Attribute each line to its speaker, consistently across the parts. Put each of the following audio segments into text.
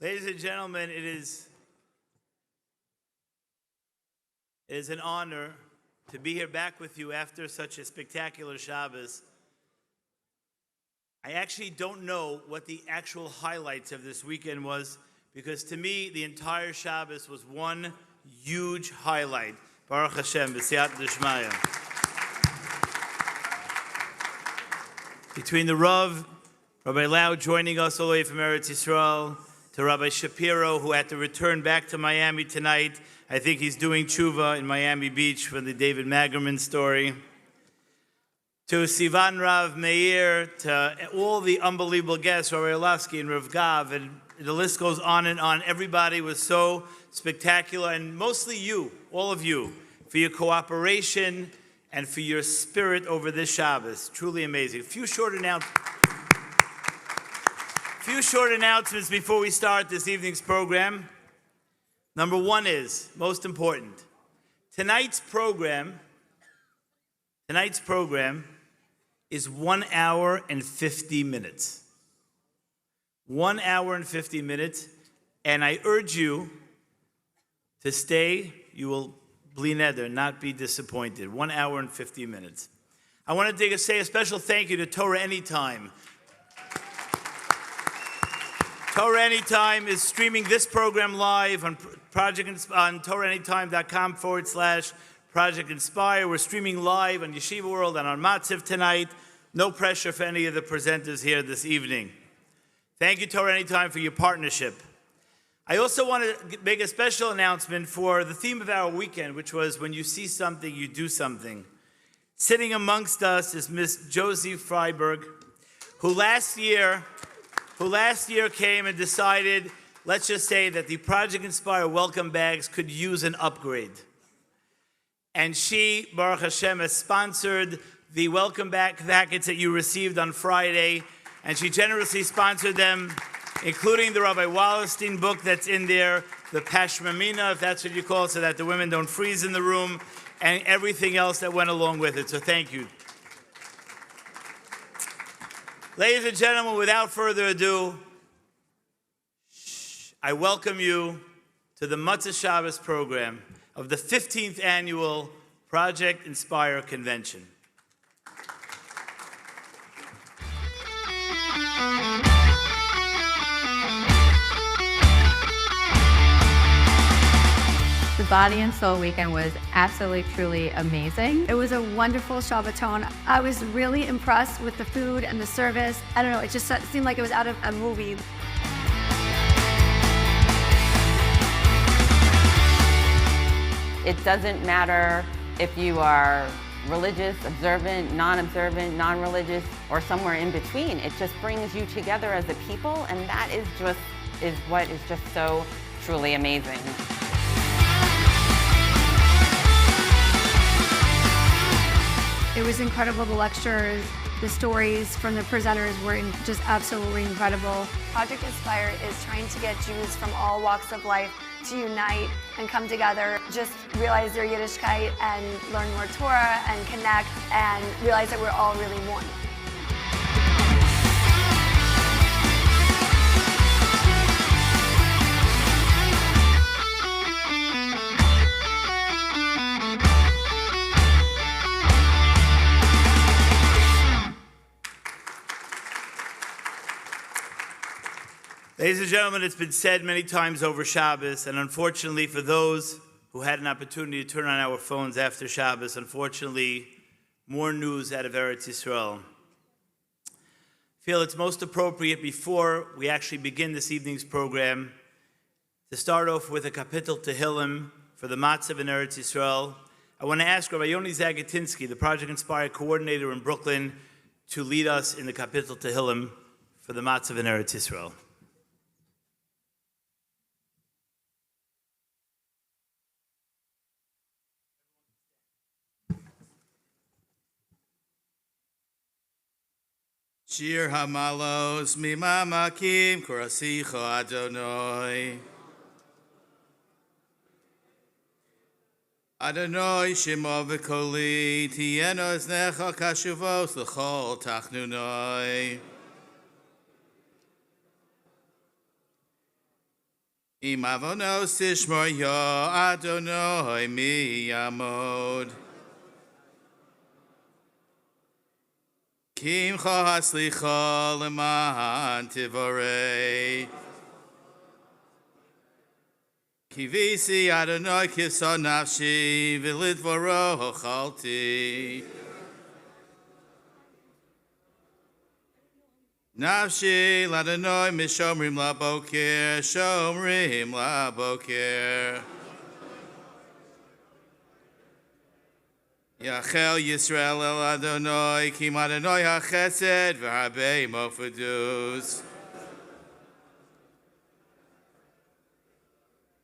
Speaker 1: Ladies and gentlemen, it is an honor to be here back with you after such a spectacular Shabbos. I actually don't know what the actual highlights of this weekend was, because to me, the entire Shabbos was one huge highlight. Baruch Hashem, b'siyat d'shmaya. Between the Rav, Rabbi Lau joining us all the way from Eretz Yisrael, to Rabbi Shapiro, who had to return back to Miami tonight. I think he's doing tshuva in Miami Beach for the David Magerman story. To Sivan Rav Meir, to all the unbelievable guests, Rabbi Olavsky and Rav Gav, and the list goes on and on. Everybody was so spectacular, and mostly you, all of you, for your cooperation and for your spirit over this Shabbos. Truly amazing. A few short announcements before we start this evening's program. Number one is, most important, tonight's program is 1 hour and 50 minutes. 1 hour and 50 minutes, and I urge you to stay. You will bli neder, not be disappointed. 1 hour and 50 minutes. I want to say a special thank you to Torah Anytime. Torah Anytime is streaming this program live on TorahAnytime.com/Project Inspire. We're streaming live on Yeshiva World and on Matziv tonight. No pressure for any of the presenters here this evening. Thank you, Torah Anytime, for your partnership. I also want to make a special announcement for the theme of our weekend, which was when you see something, you do something. Sitting amongst us is Miss Josie Freiberg, who last year came and decided, let's just say that the Project Inspire welcome bags could use an upgrade. And she, Baruch Hashem, has sponsored the welcome bag packets that you received on Friday, and she generously sponsored them, including the Rabbi Wallerstein book that's in there, the Pashmamina, if that's what you call it, so that the women don't freeze in the room, and everything else that went along with it. So thank you. Ladies and gentlemen, without further ado, I welcome you to the Matzah Shabbos program of the 15th Annual Project Inspire Convention.
Speaker 2: The Body and Soul weekend was absolutely, truly amazing. It was a wonderful Shabbaton. I was really impressed with the food and the service. I don't know, it just seemed like it was out of a movie.
Speaker 3: It doesn't matter if you are religious, observant, non-observant, non-religious, or somewhere in between. It just brings you together as a people, and that is what is just so truly amazing.
Speaker 2: It was incredible, the lectures, the stories from the presenters were just absolutely incredible.
Speaker 4: Project Inspire is trying to get Jews from all walks of life to unite and come together, just realize their Yiddishkeit and learn more Torah and connect and realize that we're all really one.
Speaker 1: Ladies and gentlemen, it's been said many times over Shabbos, and unfortunately for those who had an opportunity to turn on our phones after Shabbos, unfortunately, more news out of Eretz Yisrael. I feel it's most appropriate before we actually begin this evening's program to start off with a kapitel Tehillim for the Matzav in Eretz Yisrael. I want to ask Rabbi Yoni Zagatinsky, the Project Inspire coordinator in Brooklyn, to lead us in the kapitel Tehillim for the Matzav in Eretz Yisrael.
Speaker 5: Shir hamalos mimamakim korasicho Adonai. Adonai shemo v'koli tieno eznecha kashuvos l'chol tachnunoi. Im avonos tishmor yo Adonai mi yamod. Kim cho haslicha leman tivorei. Kivisi Adonai kivsa nafshi v'lidvoro hochalti. Nafshi l'Adonai mishomrim laboker, shomrim laboker. Yachel Yisrael el Adonai, kim Adonai hachesed v'harbei mofadus.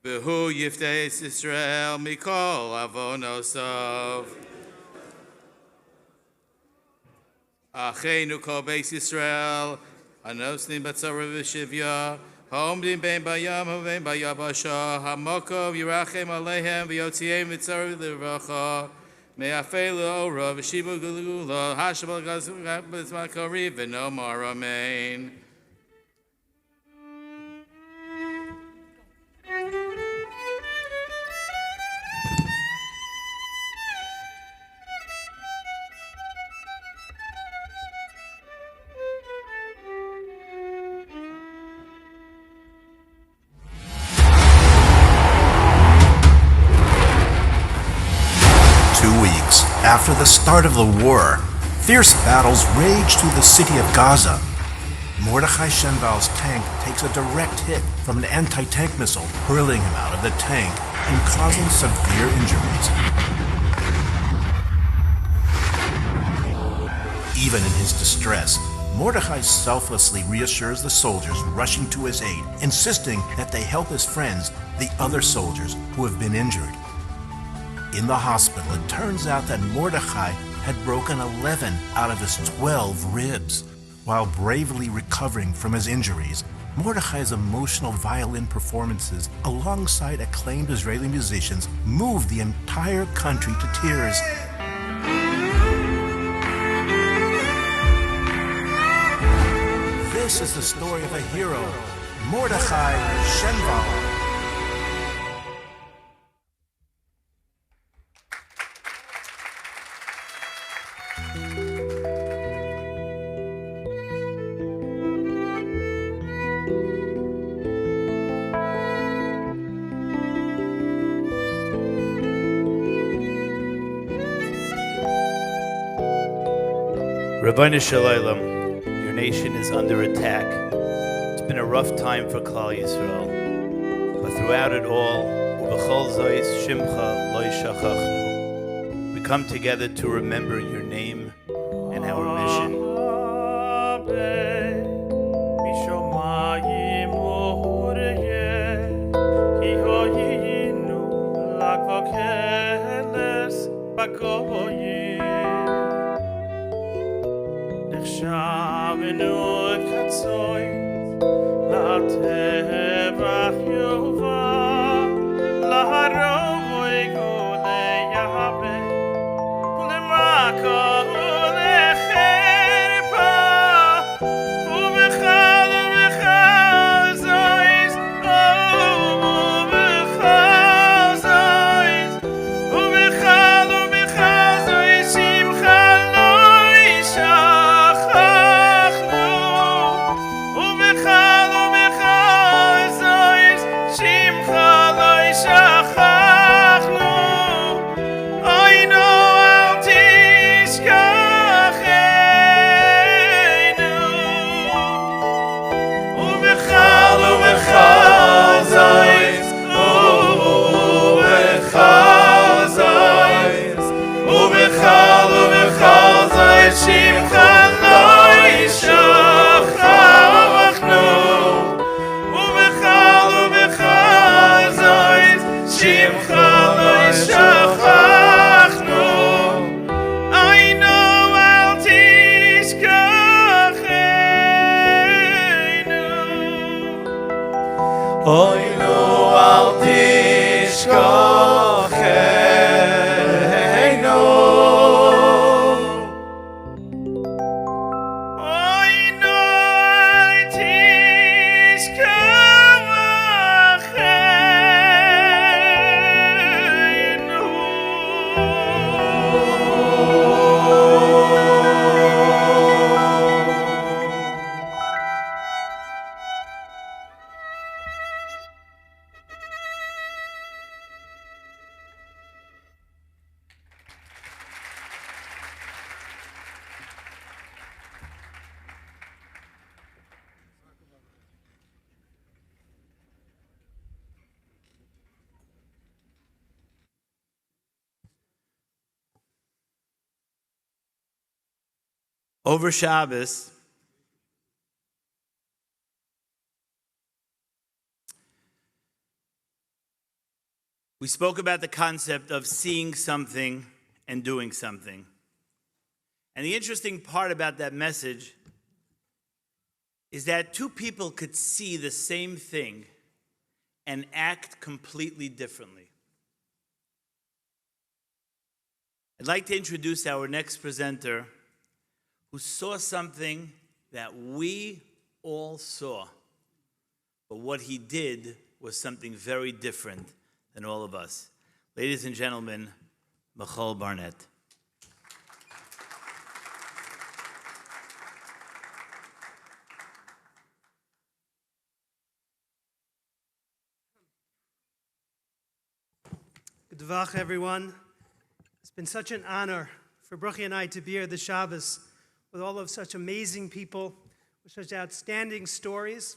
Speaker 5: Behu yifteis Yisrael mikol avonosov. Achenu kol beis Yisrael, anosnim batzara v'shivya, ha'omdim ben bayam u'ben bayabasha, hamokov yirachem aleihem v'yotziem v'tzara v'livracha, me'afelu ora v'shibu gulugula, hashabal gazugab b'tzmakori v'nomar amen.
Speaker 6: 2 weeks after the start of the war, fierce battles rage through the city of Gaza. Mordechai Shenval's tank takes a direct hit from an anti-tank missile, hurling him out of the tank and causing severe injuries. Even in his distress, Mordechai selflessly reassures the soldiers rushing to his aid, insisting that they help his friends, the other soldiers who have been injured. In the hospital, it turns out that Mordechai had broken 11 out of his 12 ribs. While bravely recovering from his injuries, Mordechai's emotional violin performances alongside acclaimed Israeli musicians moved the entire country to tears. This is the story of a hero, Mordechai Shenval.
Speaker 1: Rabbanu Shalom, your nation is under attack. It's been a rough time for Klal Yisrael, but throughout it all, Uvechol Zois Shimcha Lo Shachachnu, we come together to remember your name and our mission. Over Shabbos, we spoke about the concept of seeing something and doing something. And the interesting part about that message is that two people could see the same thing and act completely differently. I'd like to introduce our next presenter who saw something that we all saw, but what he did was something very different than all of us. Ladies and gentlemen, Michal Barnett.
Speaker 7: Good Davach, everyone. It's been such an honor for Bruchi and I to be here this Shabbos with all of such amazing people, with such outstanding stories.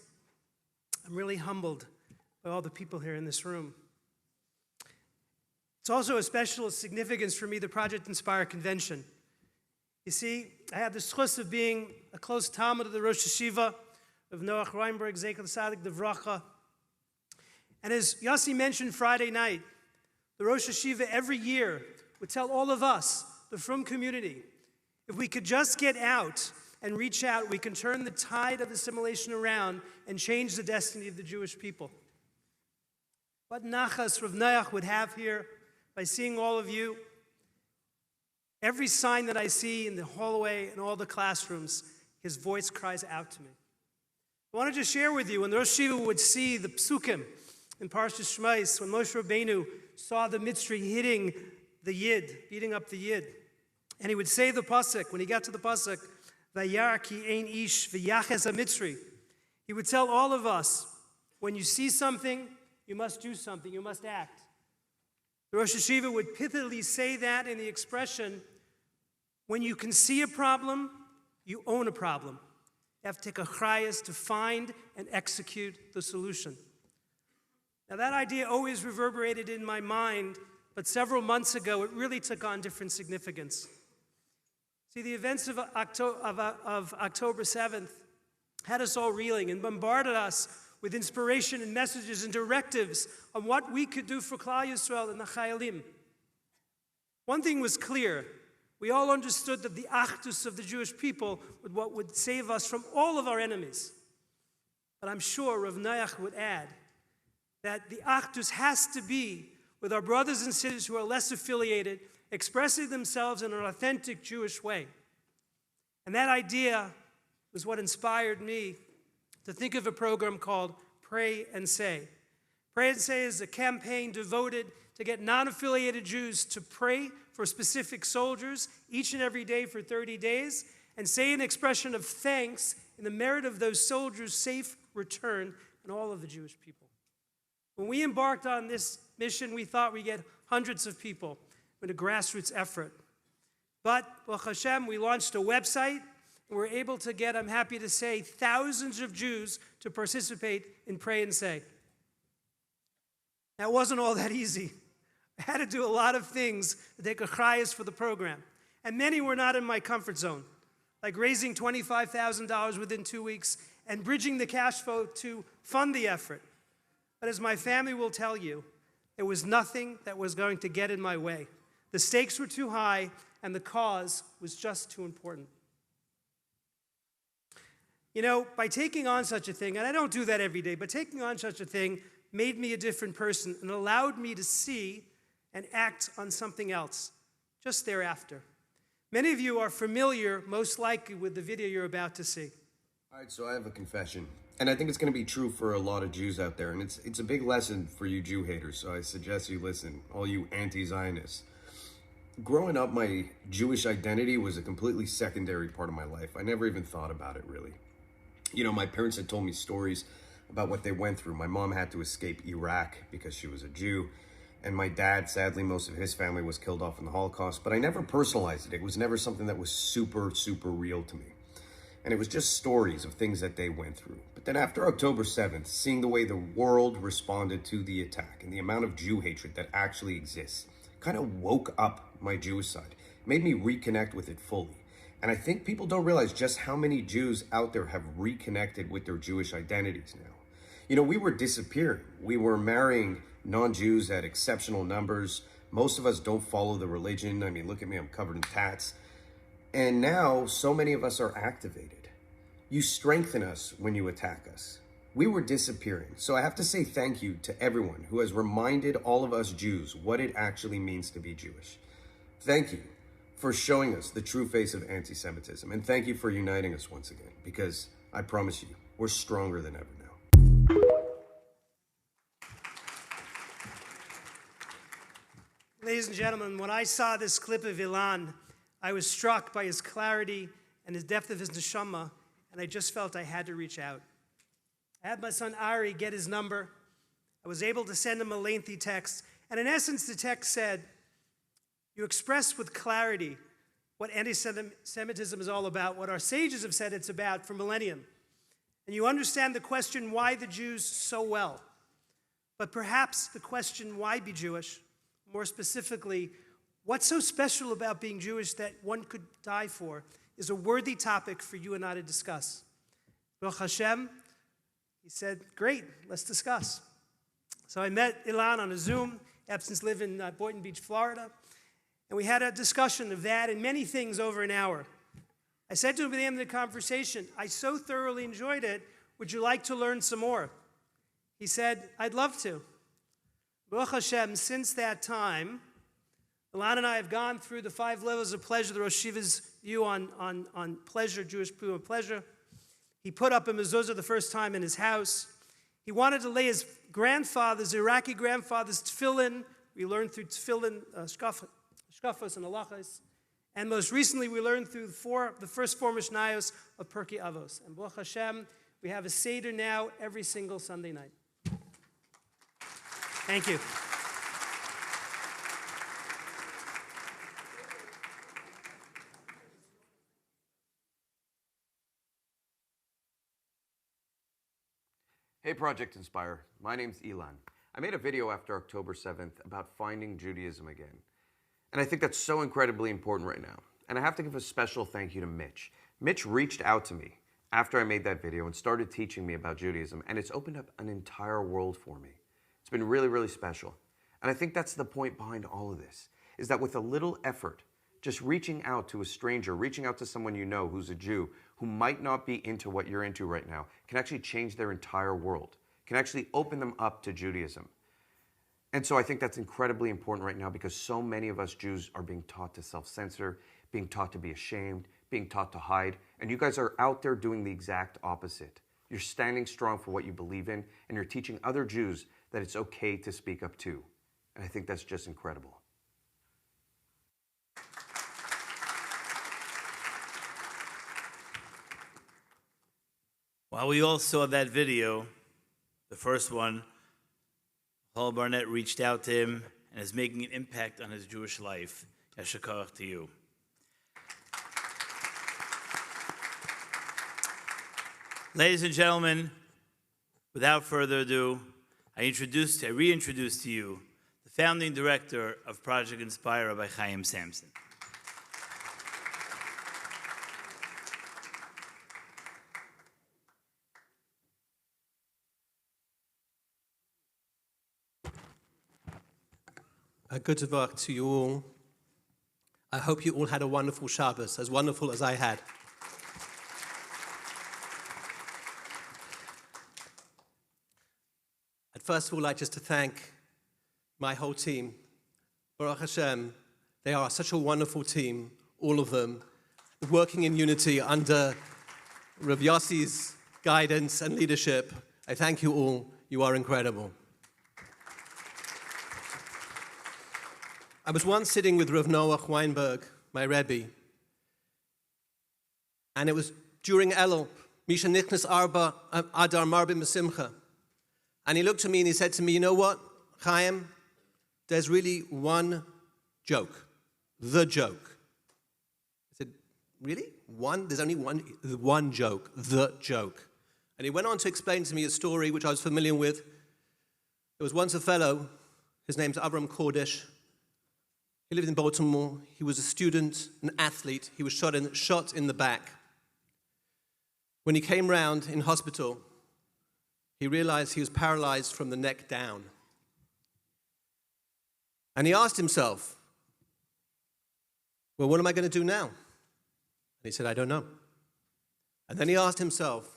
Speaker 7: I'm really humbled by all the people here in this room. It's also a special significance for me, the Project Inspire Convention. You see, I had the schus of being a close Talmud of the Rosh Yeshiva of Noach Reinberg, Zekel Sadik Devracha. And as Yossi mentioned Friday night, the Rosh Yeshiva every year would tell all of us, the Frum community, if we could just get out and reach out, we can turn the tide of assimilation around and change the destiny of the Jewish people. What nachas Rav Noach would have here by seeing all of you. Every sign that I see in the hallway and all the classrooms, his voice cries out to me. I wanted to share with you, when the Rosh Yeshiva would see the psukim in Parshas Shmos, when Moshe Rabbeinu saw the Mitzri hitting the Yid, beating up the Yid, and he would say the pasuk, when he got to the pasuk, Vayar ki ein ish v'yaches ha-Mitzri, he would tell all of us, when you see something, you must do something, you must act. The Rosh Yeshiva would pithily say that in the expression, when you can see a problem, you own a problem. You have to take a chrayas to find and execute the solution. Now that idea always reverberated in my mind, but several months ago it really took on different significance. See, the events of October 7th had us all reeling and bombarded us with inspiration and messages and directives on what we could do for Klal Yisrael and the Chayalim. One thing was clear. We all understood that the achdus of the Jewish people was what would save us from all of our enemies. But I'm sure Rav Noach would add that the achdus has to be with our brothers and sisters who are less affiliated, expressing themselves in an authentic Jewish way. And that idea was what inspired me to think of a program called Pray and Say. Pray and Say is a campaign devoted to get non-affiliated Jews to pray for specific soldiers each and every day for 30 days and say an expression of thanks in the merit of those soldiers' safe return and all of the Jewish people. When we embarked on this mission, we thought we'd get hundreds of people with a grassroots effort. But, Baruch Hashem, we launched a website, and we're able to get, I'm happy to say, thousands of Jews to participate in Pray and Say. Now, it wasn't all that easy. I had to do a lot of things to take a chrayas for the program. And many were not in my comfort zone, like raising $25,000 within 2 weeks and bridging the cash flow to fund the effort. But as my family will tell you, there was nothing that was going to get in my way. The stakes were too high, and the cause was just too important. You know, by taking on such a thing, and I don't do that every day, but taking on such a thing made me a different person and allowed me to see and act on something else just thereafter. Many of you are familiar, most likely, with the video you're about to see.
Speaker 8: All right, so I have a confession. And I think it's going to be true for a lot of Jews out there. And it's a big lesson for you Jew haters, so I suggest you listen, all you anti-Zionists. Growing up, my Jewish identity was a completely secondary part of my life. I never even thought about it, really. You know, my parents had told me stories about what they went through. My mom had to escape Iraq because she was a Jew. And my dad, sadly, most of his family was killed off in the Holocaust. But I never personalized it. It was never something that was super, super real to me. And it was just stories of things that they went through. But then after October 7th, seeing the way the world responded to the attack and the amount of Jew hatred that actually exists kind of woke up my Jewish side, made me reconnect with it fully. And I think people don't realize just how many Jews out there have reconnected with their Jewish identities now. You know, we were disappearing. We were marrying non-Jews at exceptional numbers. Most of us don't follow the religion. I mean, look at me, I'm covered in tats. And now so many of us are activated. You strengthen us when you attack us. We were disappearing. So I have to say thank you to everyone who has reminded all of us Jews what it actually means to be Jewish. Thank you for showing us the true face of anti-Semitism. And thank you for uniting us once again, because I promise you, we're stronger than ever now.
Speaker 7: Ladies and gentlemen, when I saw this clip of Ilan, I was struck by his clarity and the depth of his neshama, and I just felt I had to reach out. I had my son Ari get his number. I was able to send him a lengthy text, and in essence, the text said, you express with clarity what anti-Semitism is all about, what our sages have said it's about for millennium. And you understand the question, why the Jews, so well. But perhaps the question, why be Jewish? More specifically, what's so special about being Jewish that one could die for, is a worthy topic for you and I to discuss. Baruch Hashem, he said, great, let's discuss. So I met Ilan on a Zoom. Epson's live in Boynton Beach, Florida. And we had a discussion of that and many things over an hour. I said to him at the end of the conversation, I so thoroughly enjoyed it, would you like to learn some more? He said, I'd love to. Baruch Hashem, since that time, Ilan and I have gone through the 5 levels of pleasure, the Rosh Yeshiva's view on pleasure, Jewish view of pleasure. He put up a mezuzah the first time in his house. He wanted to lay his grandfather's, Iraqi grandfather's tefillin. We learned through tefillin, shkafos and halachos. And most recently, we learned through the first 4 Mishnayos of Pirkei Avos. And Baruch Hashem, we have a Seder now every single Sunday night. Thank you.
Speaker 9: Hey Project Inspire, my name's Ilan. I made a video after October 7th about finding Judaism again. And I think that's so incredibly important right now. And I have to give a special thank you to Mitch. Mitch reached out to me after I made that video and started teaching me about Judaism, and it's opened up an entire world for me. It's been really, really special. And I think that's the point behind all of this, is that with a little effort, just reaching out to a stranger, reaching out to someone you know who's a Jew, who might not be into what you're into right now, can actually change their entire world, can actually open them up to Judaism. And so I think that's incredibly important right now, because so many of us Jews are being taught to self-censor, being taught to be ashamed, being taught to hide, and you guys are out there doing the exact opposite. You're standing strong for what you believe in, and you're teaching other Jews that it's okay to speak up too. And I think that's just incredible.
Speaker 1: While we all saw that video, the first one, Paul Barnett reached out to him and is making an impact on his Jewish life. Yasher koach to you. Ladies and gentlemen, without further ado, I reintroduce to you the founding director of Project Inspire, Rabbi Chaim Samson.
Speaker 10: Good Tavach to you all. I hope you all had a wonderful Shabbos, as wonderful as I had. I'd first of all like just to thank my whole team. Baruch Hashem, they are such a wonderful team, all of them, working in unity under Rav Yossi's guidance and leadership. I thank you all. You are incredible. I was once sitting with Rav Noach Weinberg, my Rebbe, and it was during Elul, Misha Nichnas Arba Adar Marbim Mesimcha. And he looked at me and he said to me, you know what, Chaim, there's really one joke, the joke. I said, really? One? There's only one joke, the joke. And he went on to explain to me a story which I was familiar with. There was once a fellow, his name's Avram Kodesh. He lived in Baltimore. He was a student, an athlete. He was shot in the back. When he came round in hospital, he realized he was paralyzed from the neck down. And he asked himself, well, what am I going to do now? And he said, I don't know. And then he asked himself,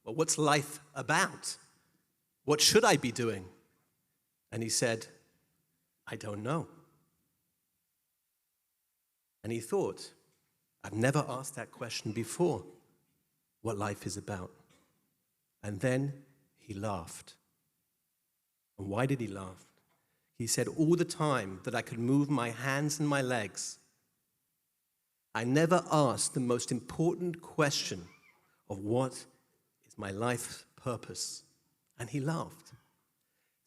Speaker 10: well, what's life about? What should I be doing? And he said, I don't know. And he thought, I've never asked that question before, what life is about. And then he laughed. And why did he laugh? He said, all the time that I could move my hands and my legs, I never asked the most important question of what is my life's purpose. And he laughed.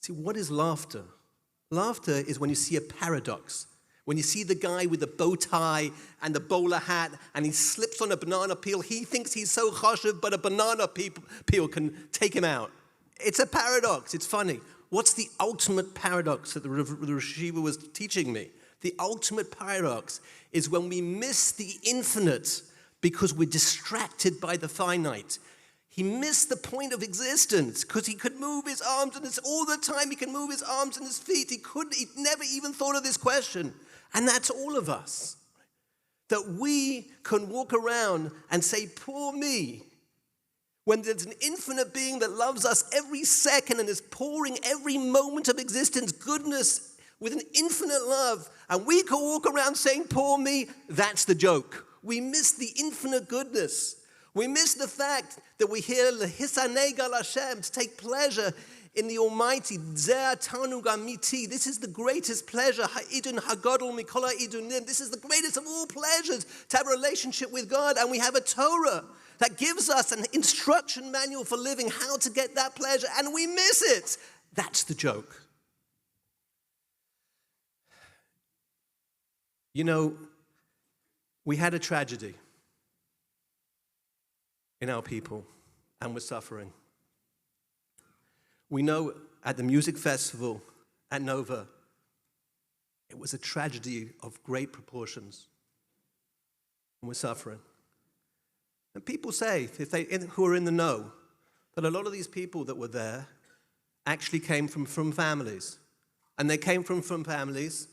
Speaker 10: See, what is laughter? Laughter is when you see a paradox. When you see the guy with the bow tie and the bowler hat and he slips on a banana peel, he thinks he's so chashuv, but a banana peel can take him out. It's a paradox. It's funny. What's the ultimate paradox that the Rosh Yeshiva was teaching me? The ultimate paradox is when we miss the infinite because we're distracted by the finite. He missed the point of existence because he could move his arms and all the time he can move his arms and his feet. He never even thought of this question. And that's all of us. That we can walk around and say, poor me, when there's an infinite being that loves us every second and is pouring every moment of existence goodness with an infinite love, and we can walk around saying, poor me, that's the joke. We miss the infinite goodness. We miss the fact that we hear L'hisanei gal Hashem, to take pleasure in the Almighty. Zeh tanug amiti. This is the greatest pleasure. Ha'idun hagadol mikol ha'idunim. This is the greatest of all pleasures, to have a relationship with God. And we have a Torah that gives us an instruction manual for living, how to get that pleasure, and we miss it. That's the joke. You know, we had a tragedy in our people, and we're suffering. We know at the music festival at Nova, it was a tragedy of great proportions, and we're suffering. And people say, who are in the know, that a lot of these people that were there actually came from families. And they came from families,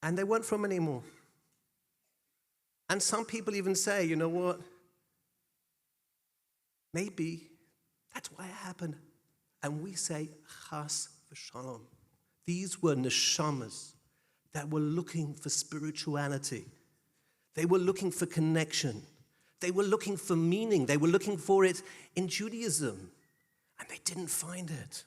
Speaker 10: and they weren't from anymore. And some people even say, you know what? Maybe that's why it happened. And we say, chas v'shalom. These were neshamas that were looking for spirituality. They were looking for connection. They were looking for meaning. They were looking for it in Judaism. And they didn't find it.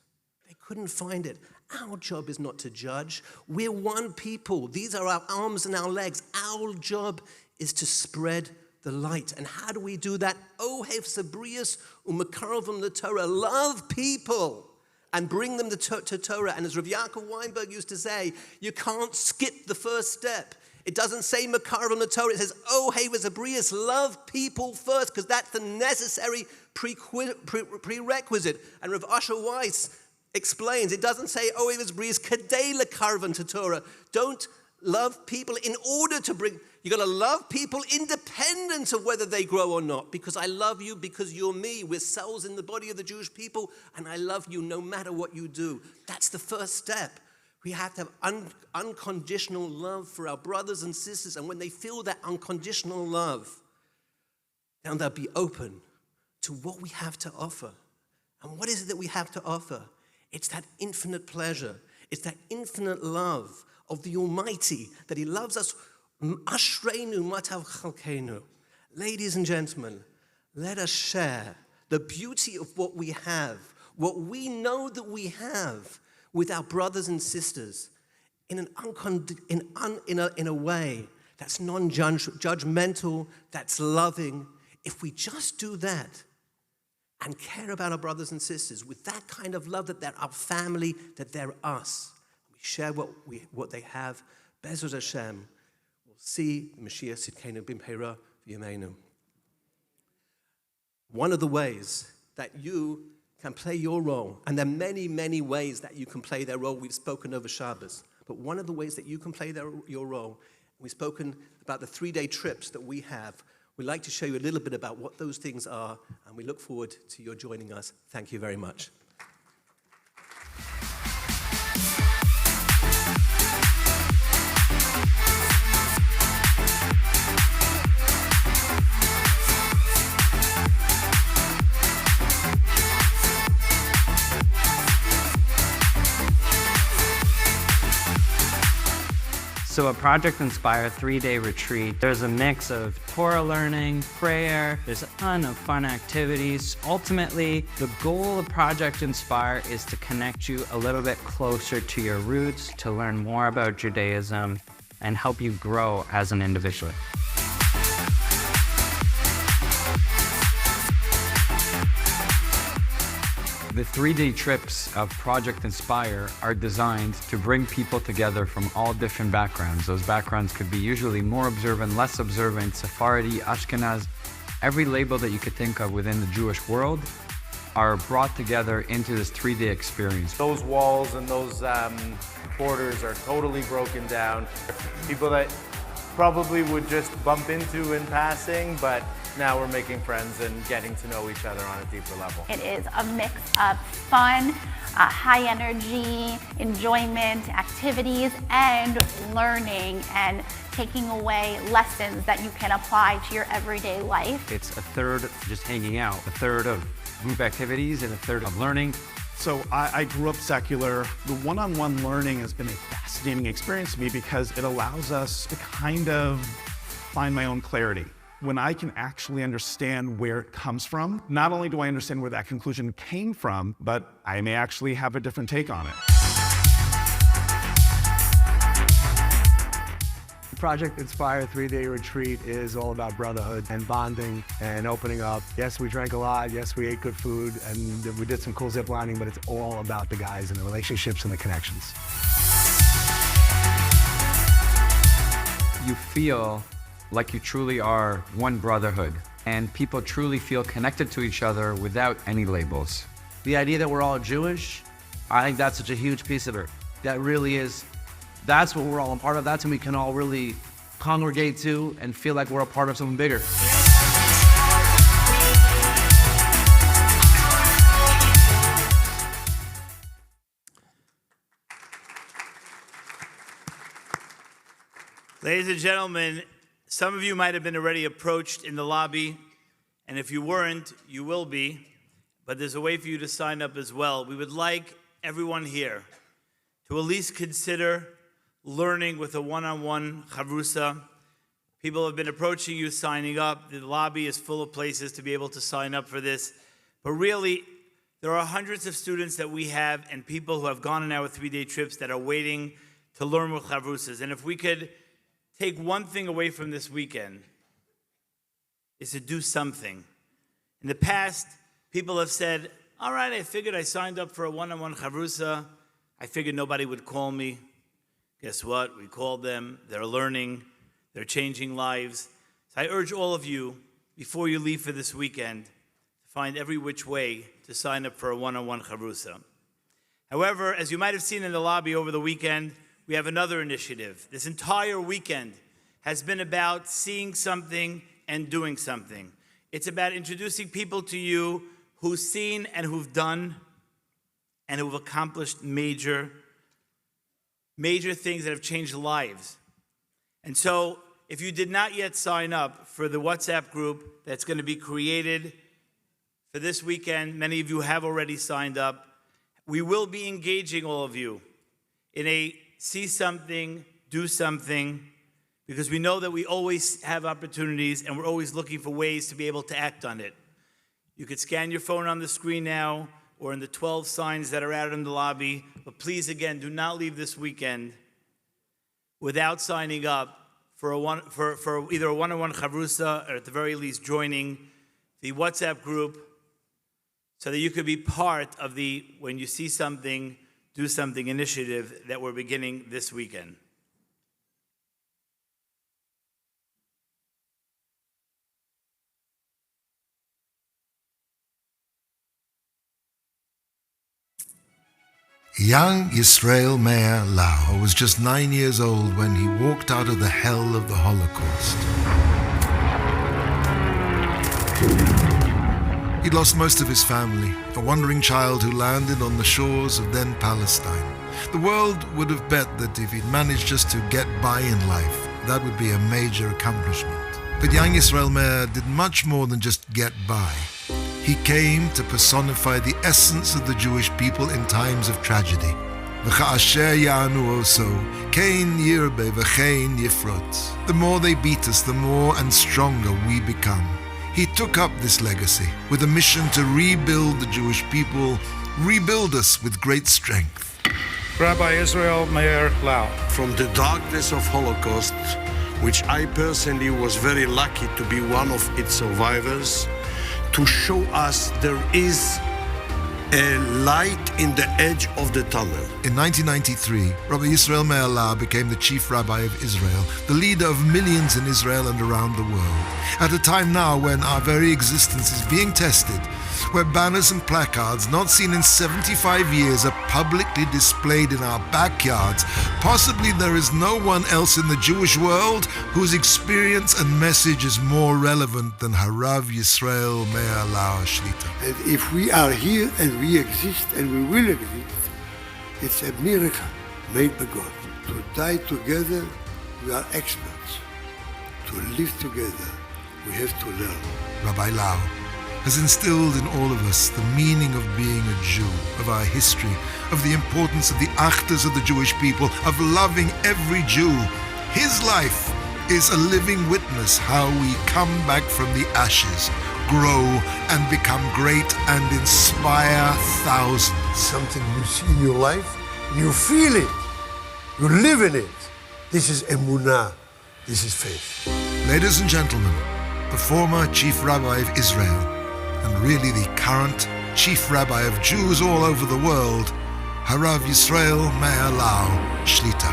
Speaker 10: They couldn't find it. Our job is not to judge. We're one people. These are our arms and our legs. Our job is to spread the light. And how do we do that? Ohev sabrius u'makaravim l'Torah. Love people and bring them to Torah. And as Rav Yaakov Weinberg used to say, you can't skip the first step. It doesn't say makaravim l'Torah. It says ohev sabrius. Love people first, because that's the necessary prerequisite. And Rav Asher Weiss explains, it doesn't say ohev sabrius kadei l'karvan to Torah. Don't love people in order to bring. You've got to love people independent of whether they grow or not. Because I love you because you're me. We're cells in the body of the Jewish people. And I love you no matter what you do. That's the first step. We have to have unconditional love for our brothers and sisters. And when they feel that unconditional love, then they'll be open to what we have to offer. And what is it that we have to offer? It's that infinite pleasure. It's that infinite love of the Almighty, that He loves us. Ashreinu matav chalkeinu. Ladies and gentlemen, let us share the beauty of what we have, what we know that we have, with our brothers and sisters in a way that's non-judgmental, that's loving. If we just do that and care about our brothers and sisters with that kind of love, that they're our family, that they're us, we share what they have, Bezos Hashem, we'll see Mashiach Sidkenu Bimheira V'Yameinu. One of the ways that you can play your role, and there are many, many ways that you can play their role. We've spoken over Shabbos. but one of the ways that you can play your role, we've spoken about the 3-day trips that we have. We'd like to show you a little bit about what those things are, and we look forward to your joining us. Thank you very much.
Speaker 11: So a Project Inspire 3-day retreat, there's a mix of Torah learning, prayer, there's a ton of fun activities. Ultimately, the goal of Project Inspire is to connect you a little bit closer to your roots, to learn more about Judaism, and help you grow as an individual. The 3-day trips of Project Inspire are designed to bring people together from all different backgrounds. Those backgrounds could be usually more observant, less observant, Sephardi, Ashkenaz. Every label that you could think of within the Jewish world are brought together into this 3-day experience.
Speaker 12: Those walls and those borders are totally broken down. People that probably would just bump into in passing, but now we're making friends and getting to know each other on a deeper level.
Speaker 13: It is a mix of fun, high energy, enjoyment, activities, and learning and taking away lessons that you can apply to your everyday life.
Speaker 11: It's a third just hanging out, a third of group activities, and a third of learning.
Speaker 14: So I grew up secular. The one-on-one learning has been a fascinating experience to me because it allows us to kind of find my own clarity. When I can actually understand where it comes from, not only do I understand where that conclusion came from, but I may actually have a different take on it.
Speaker 15: Project Inspire 3-day retreat is all about brotherhood and bonding and opening up. Yes, we drank a lot. Yes, we ate good food and we did some cool zip lining, but it's all about the guys and the relationships and the connections.
Speaker 11: You feel like you truly are one brotherhood, and people truly feel connected to each other without any labels.
Speaker 16: The idea that we're all Jewish, I think that's such a huge piece of it. That really is, that's what we're all a part of. That's when we can all really congregate to and feel like we're a part of something bigger.
Speaker 1: Ladies and gentlemen, some of you might have been already approached in the lobby, and if you weren't, you will be, but there's a way for you to sign up as well. We would like everyone here to at least consider learning with a one-on-one chavrusa. People have been approaching you, signing up. The lobby is full of places to be able to sign up for this. But really, there are hundreds of students that we have and people who have gone on our 3-day trips that are waiting to learn with chavrusas. And if we could take one thing away from this weekend, is to do something. In the past, people have said, all right, I figured I signed up for a one-on-one chavrusa. I figured nobody would call me. Guess what? We called them. They're learning. They're changing lives. So I urge all of you, before you leave for this weekend, to find every which way to sign up for a one-on-one chavrusa. However, as you might have seen in the lobby over the weekend, we have another initiative. This entire weekend has been about seeing something and doing something. It's about introducing people to you who've seen and who've done and who've accomplished major things that have changed lives. And so, if you did not yet sign up for the WhatsApp group that's going to be created for this weekend, many of you have already signed up. We will be engaging all of you in a see something, do something, because we know that we always have opportunities and we're always looking for ways to be able to act on it. You could scan your phone on the screen now or in the 12 signs that are out in the lobby, but please, again, do not leave this weekend without signing up for either a one-on-one chavrusa or at the very least joining the WhatsApp group so that you could be part of the When You See Something, Do Something initiative that we're beginning this weekend.
Speaker 17: Young Yisrael Meir Lau was just 9 years old when he walked out of the hell of the Holocaust. He'd lost most of his family, a wandering child who landed on the shores of then Palestine. The world would have bet that if he'd managed just to get by in life, that would be a major accomplishment. But young Yisrael Meir did much more than just get by. He came to personify the essence of the Jewish people in times of tragedy. V'cha'asher ya'anu oso, kein yirbe v'chein yifrot. The more they beat us, the more and stronger we become. He took up this legacy with a mission to rebuild the Jewish people, rebuild us with great strength.
Speaker 18: Rabbi Israel Meir Lau.
Speaker 19: From the darkness of Holocaust, which I personally was very lucky to be one of its survivors, to show us there is a light in the edge of the tunnel.
Speaker 17: In 1993, Rabbi Yisrael Meir Lau became the chief rabbi of Israel, the leader of millions in Israel and around the world. At a time now when our very existence is being tested, where banners and placards not seen in 75 years are publicly displayed in our backyards, possibly there is no one else in the Jewish world whose experience and message is more relevant than Harav Yisrael Meir Lau Shlita.
Speaker 20: And if we are here and we exist and we will exist, it's a miracle made by God. To die together, we are experts. To live together, we have to learn.
Speaker 17: Rabbi Lau has instilled in all of us the meaning of being a Jew, of our history, of the importance of the achdus of the Jewish people, of loving every Jew. His life is a living witness how we come back from the ashes, grow and become great and inspire thousands.
Speaker 20: Something you see in your life, you feel it, you live in it. This is emunah, this is faith.
Speaker 17: Ladies and gentlemen, the former chief rabbi of Israel, and really the current chief rabbi of Jews all over the world, Harav Yisrael Meir Lau Shlita.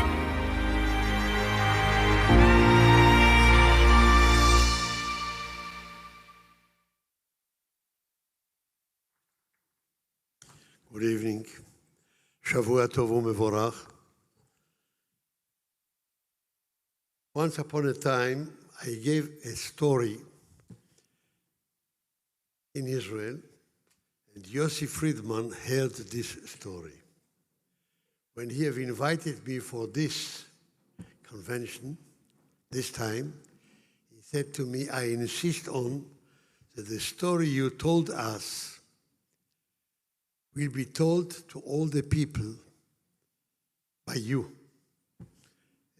Speaker 20: Good evening. Shavua Tov u'Mevorach. Once upon a time, I gave a story in Israel, and Yossi Friedman heard this story. When he have invited me for this convention, this time, he said to me, I insist on that the story you told us will be told to all the people by you.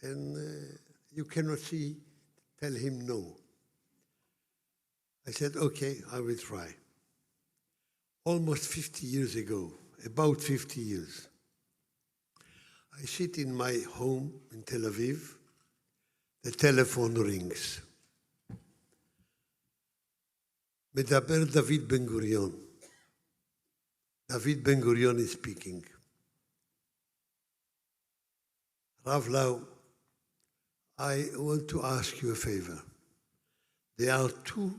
Speaker 20: And you cannot tell him no. I said, okay, I will try. Almost 50 years ago, about 50 years, I sit in my home in Tel Aviv. The telephone rings. Medaber David Ben-Gurion. David Ben-Gurion is speaking. Rav Lau, I want to ask you a favor. There are two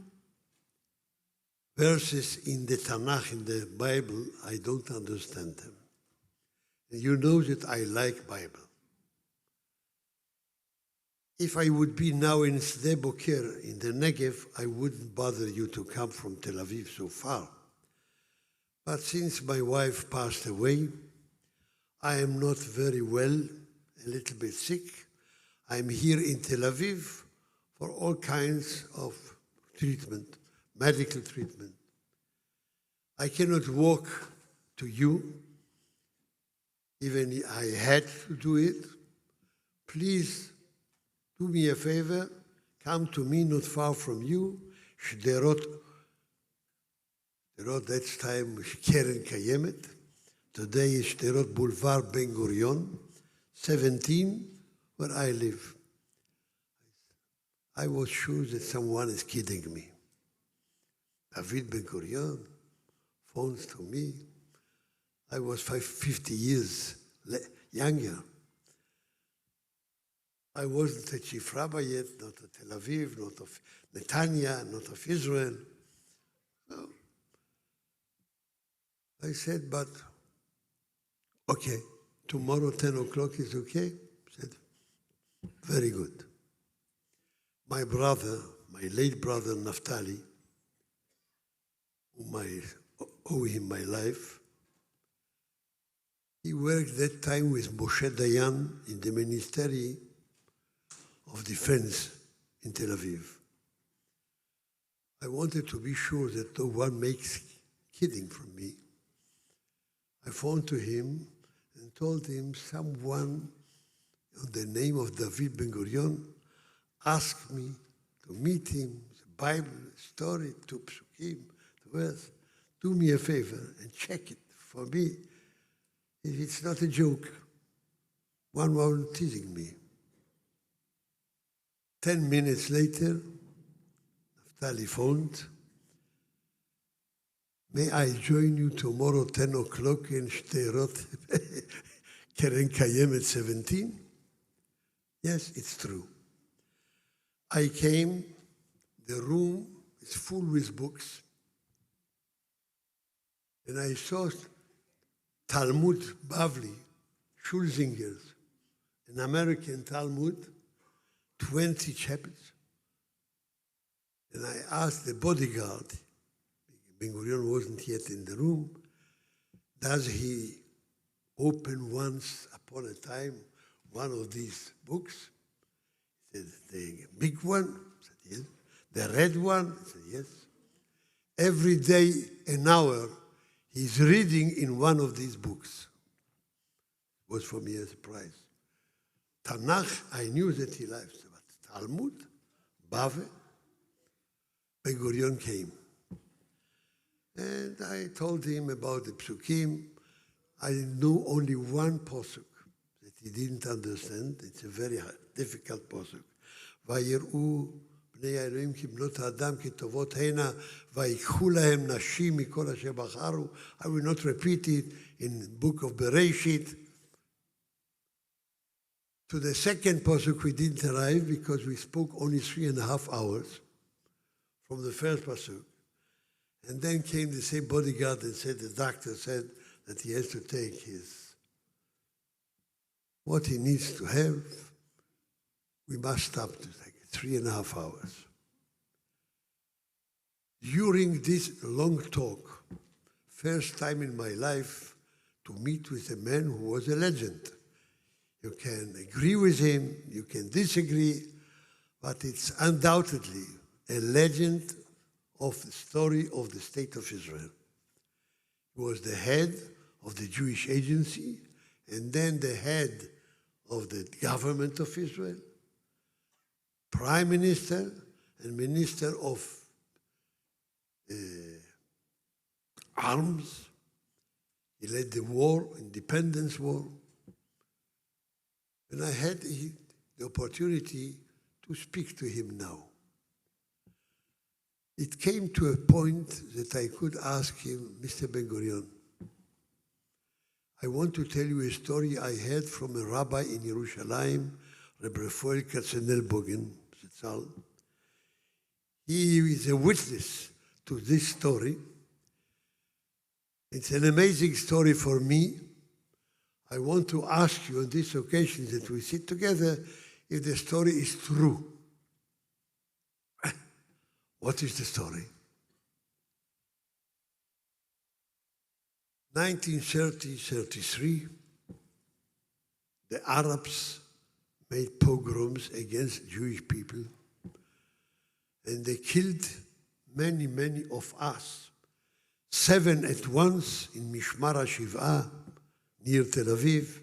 Speaker 20: verses in the Tanakh, in the Bible, I don't understand them. And you know that I like Bible. If I would be now in Sde Boker, in the Negev, I wouldn't bother you to come from Tel Aviv so far. But since my wife passed away, I am not very well, a little bit sick. I'm here in Tel Aviv for all kinds of treatment, medical treatment. I cannot walk to you, even I had to do it. Please do me a favor, come to me not far from you, Shderot, that's time Keren Kayemet. Today is Shderot Boulevard Ben Gurion, 17, where I live. I was sure that someone is kidding me. David Ben-Gurion phones to me. I was 50 years younger. I wasn't a chief rabbi yet, not of Tel Aviv, not of Netanya, not of Israel. So I said, but okay, tomorrow 10 o'clock is okay? I said, very good. My brother, my late brother Naftali, whom I owe him my life, he worked that time with Moshe Dayan in the Ministry of Defense in Tel Aviv. I wanted to be sure that no one makes kidding from me. I phoned to him and told him someone on the name of David Ben-Gurion asked me to meet him, the Bible story, to Psukim, to verse. Do me a favor and check it for me. If it's not a joke, one was teasing me. 10 minutes later, Naftali phoned. May I join you tomorrow 10 o'clock in Shterot, Keren Kayemet 17? Yes, it's true. I came, the room is full with books, and I saw Talmud Bavli, Schulzinger's, an American Talmud, 20 chapters. And I asked the bodyguard, Ben-Gurion wasn't yet in the room, does he open once upon a time one of these books? He said, the big one? I said, yes. The red one? I said, yes. Every day, an hour, he's reading in one of these books. It was for me a surprise. Tanakh, I knew that he liked, but Talmud, Bave, Ben-Gurion came. And I told him about the Psukim. I knew only one posuk that he didn't understand. It's a very difficult posuk. Vayir'u bnei Elohim ki bnot ha'adam ki tovot hena, vayikhu lahem nashim mikol asher bacharu. I will not repeat it in the book of Bereshit. To the second posuk we didn't arrive because we spoke only 3.5 hours from the first pasuk. And then came the same bodyguard and said, the doctor said that he has to take what he needs to have. We must stop to take it, 3.5 hours. During this long talk, first time in my life to meet with a man who was a legend. You can agree with him, you can disagree, but it's undoubtedly a legend of the story of the State of Israel. He was the head of the Jewish Agency and then the head of the government of Israel, prime minister and minister of arms. He led the war, independence war. And I had the opportunity to speak to him now. It came to a point that I could ask him, Mr. Ben-Gurion, I want to tell you a story I heard from a rabbi in Yerushalayim, Rabbi Rafael Katzenelbogen. He is a witness to this story. It's an amazing story for me. I want to ask you on this occasion that we sit together if the story is true. What is the story? 1930-33, the Arabs made pogroms against Jewish people, and they killed many, many of us. 7 at once in Mishmar HaShiv'ah, near Tel Aviv.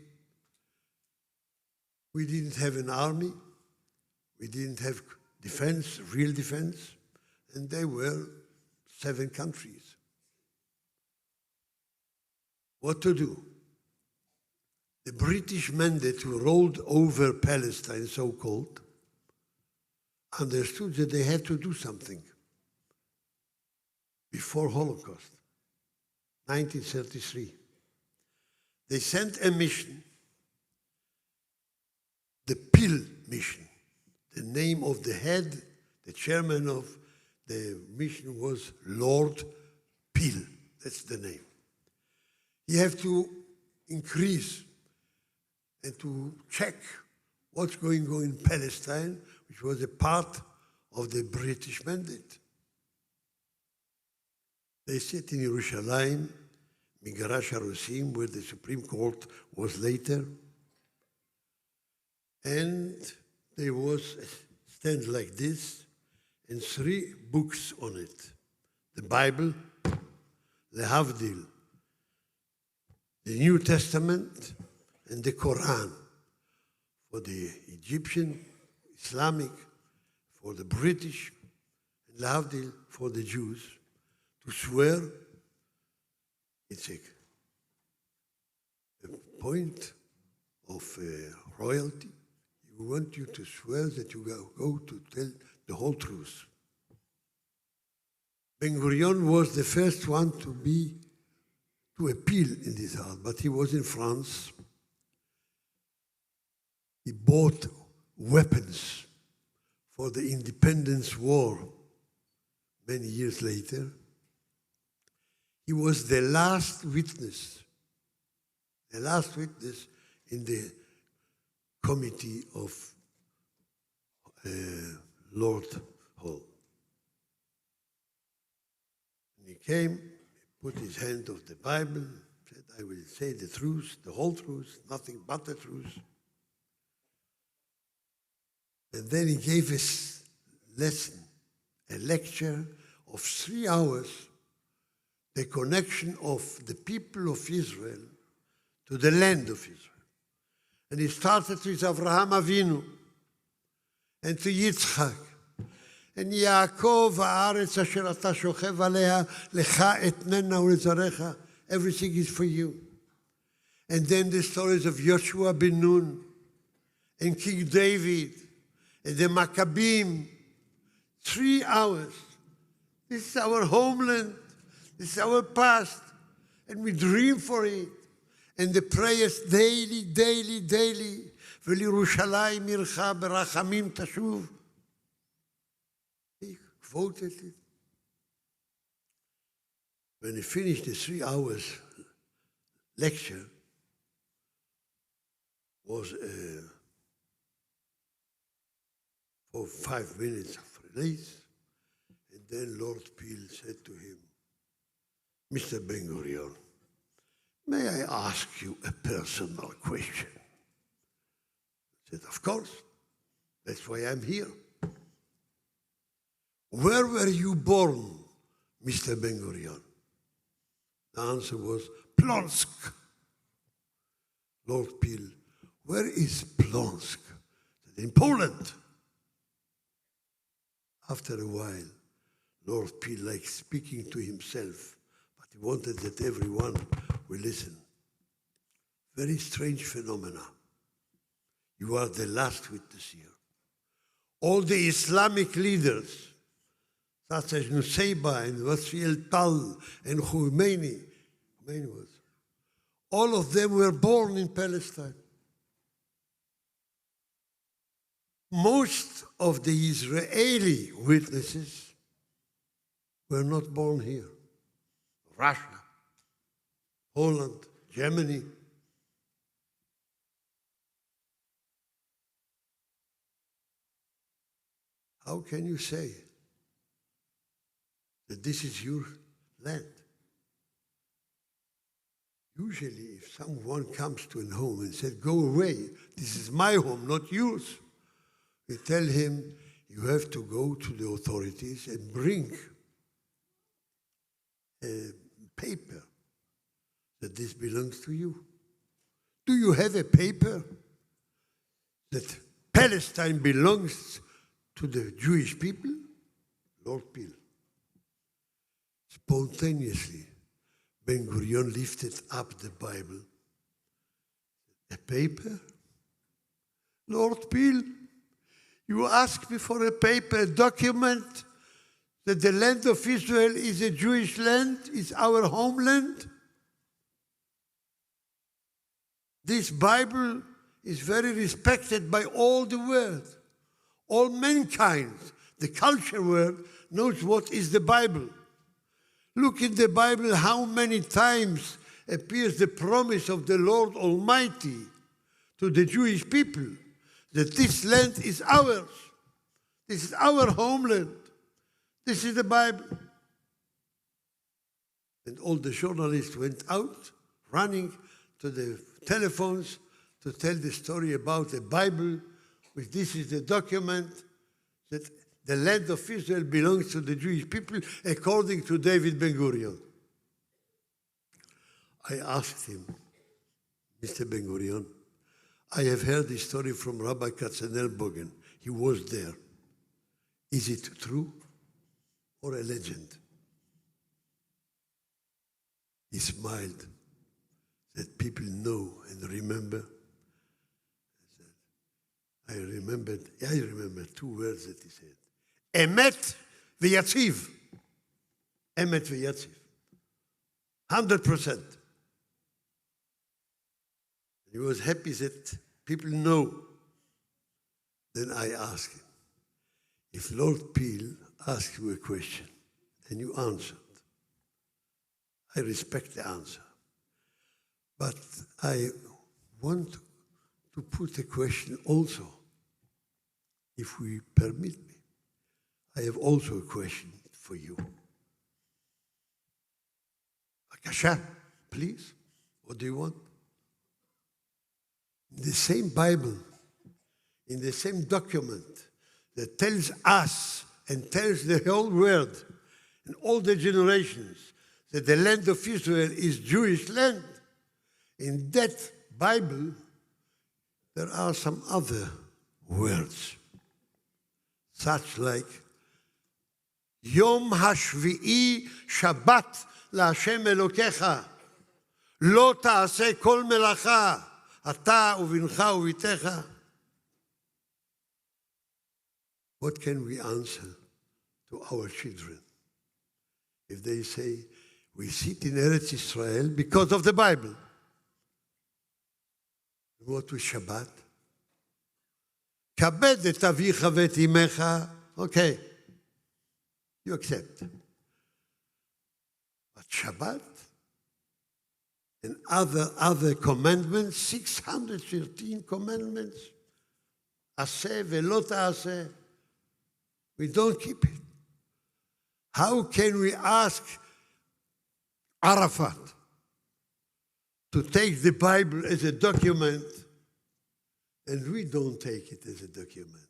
Speaker 20: We didn't have an army. We didn't have defense, real defense. And they were 7 countries. What to do? The British mandate who rolled over Palestine, so-called, understood that they had to do something before Holocaust, 1933. They sent a mission, the PIL mission. The name of the head, the chairman of the mission was Lord Peel. That's the name. You have to increase and to check what's going on in Palestine, which was a part of the British mandate. They sit in Yerushalayim, Migarash HaRosim, where the Supreme Court was later. And there was a stand like this and 3 books on it. The Bible, the Havdil, the New Testament, and the Quran for the Egyptian, Islamic, for the British, and the Havdil for the Jews, to swear. It's a point of royalty. We want you to swear that you go to tell the whole truth. Ben-Gurion was the first one to appeal in this house, but he was in France. He bought weapons for the independence war many years later. He was the last witness in the committee of Lord Hall. And he came, put his hand on the Bible, said, I will say the truth, the whole truth, nothing but the truth. And then he gave us lesson, a lecture of 3 hours, the connection of the people of Israel to the land of Israel. And he started with Avraham Avinu and to Yitzchak. And Yaakov, haaretz asher ata shochev aleha, lecha etnena ulezarecha. Everything is for you. And then the stories of Joshua ben Nun and King David and the Maccabim. 3 hours. This is our homeland. This is our past. And we dream for it. And the prayers daily, daily, daily. ולירושלים עירך ברחמים תשוב. He quoted it. When he finished the 3 hours lecture, was for 5 minutes of release, and then Lord Peel said to him, Mr. Ben-Gurion, may I ask you a personal question? He said, of course. That's why I'm here. Where were you born, Mr. Ben-Gurion? The answer was, Plonsk. Lord Peel, where is Plonsk? In Poland. After a while, Lord Peel liked speaking to himself, but he wanted that everyone will listen. Very strange phenomena. You are the last witness here. All the Islamic leaders, such as Nusayba and Wasfi Tal and Khomeini was, all of them were born in Palestine. Most of the Israeli witnesses were not born here. Russia, Poland, Germany. How can you say that this is your land? Usually, if someone comes to a home and says, go away, this is my home, not yours, we tell him, you have to go to the authorities and bring a paper that this belongs to you. Do you have a paper that Palestine belongs to the Jewish people? Lord Peel. Spontaneously, Ben-Gurion lifted up the Bible. A paper? Lord Peel, you ask me for a paper, a document that the land of Israel is a Jewish land, is our homeland? This Bible is very respected by all the world. All mankind, the culture world, knows what is the Bible. Look in the Bible how many times appears the promise of the Lord Almighty to the Jewish people that this land is ours. This is our homeland. This is the Bible. And all the journalists went out, running to the telephones to tell the story about the Bible, which this is the document that the land of Israel belongs to the Jewish people according to David Ben-Gurion. I asked him, Mr. Ben-Gurion, I have heard this story from Rabbi Katzenelbogen. He was there. Is it true or a legend? He smiled, that people know and remember. I remember 2 words that he said. Emet v'yatziv. Emet v'yatziv. 100%. He was happy that people know. Then I asked him, if Lord Peel asked you a question and you answered, I respect the answer. But I want to put a question also, if we permit me. I have also a question for you. Akasha, please. What do you want? In the same Bible, in the same document that tells us and tells the whole world and all the generations that the land of Israel is Jewish land, in that Bible, there are some other words, such like Yom Hashvi'i Shabbat LaHashem Elokecha, Lo Ta'aseh Kol Melacha, Ata Uvincha Uvitecha. What can we answer to our children if they say, we sit in Eretz Israel because of the Bible? What with Shabbat? Kabed et avicha v'et imecha. Okay, you accept. But Shabbat and other commandments, 613 commandments, aseh ve'lo ta'aseh, we don't keep it. How can we ask Arafat to take the Bible as a document and we don't take it as a document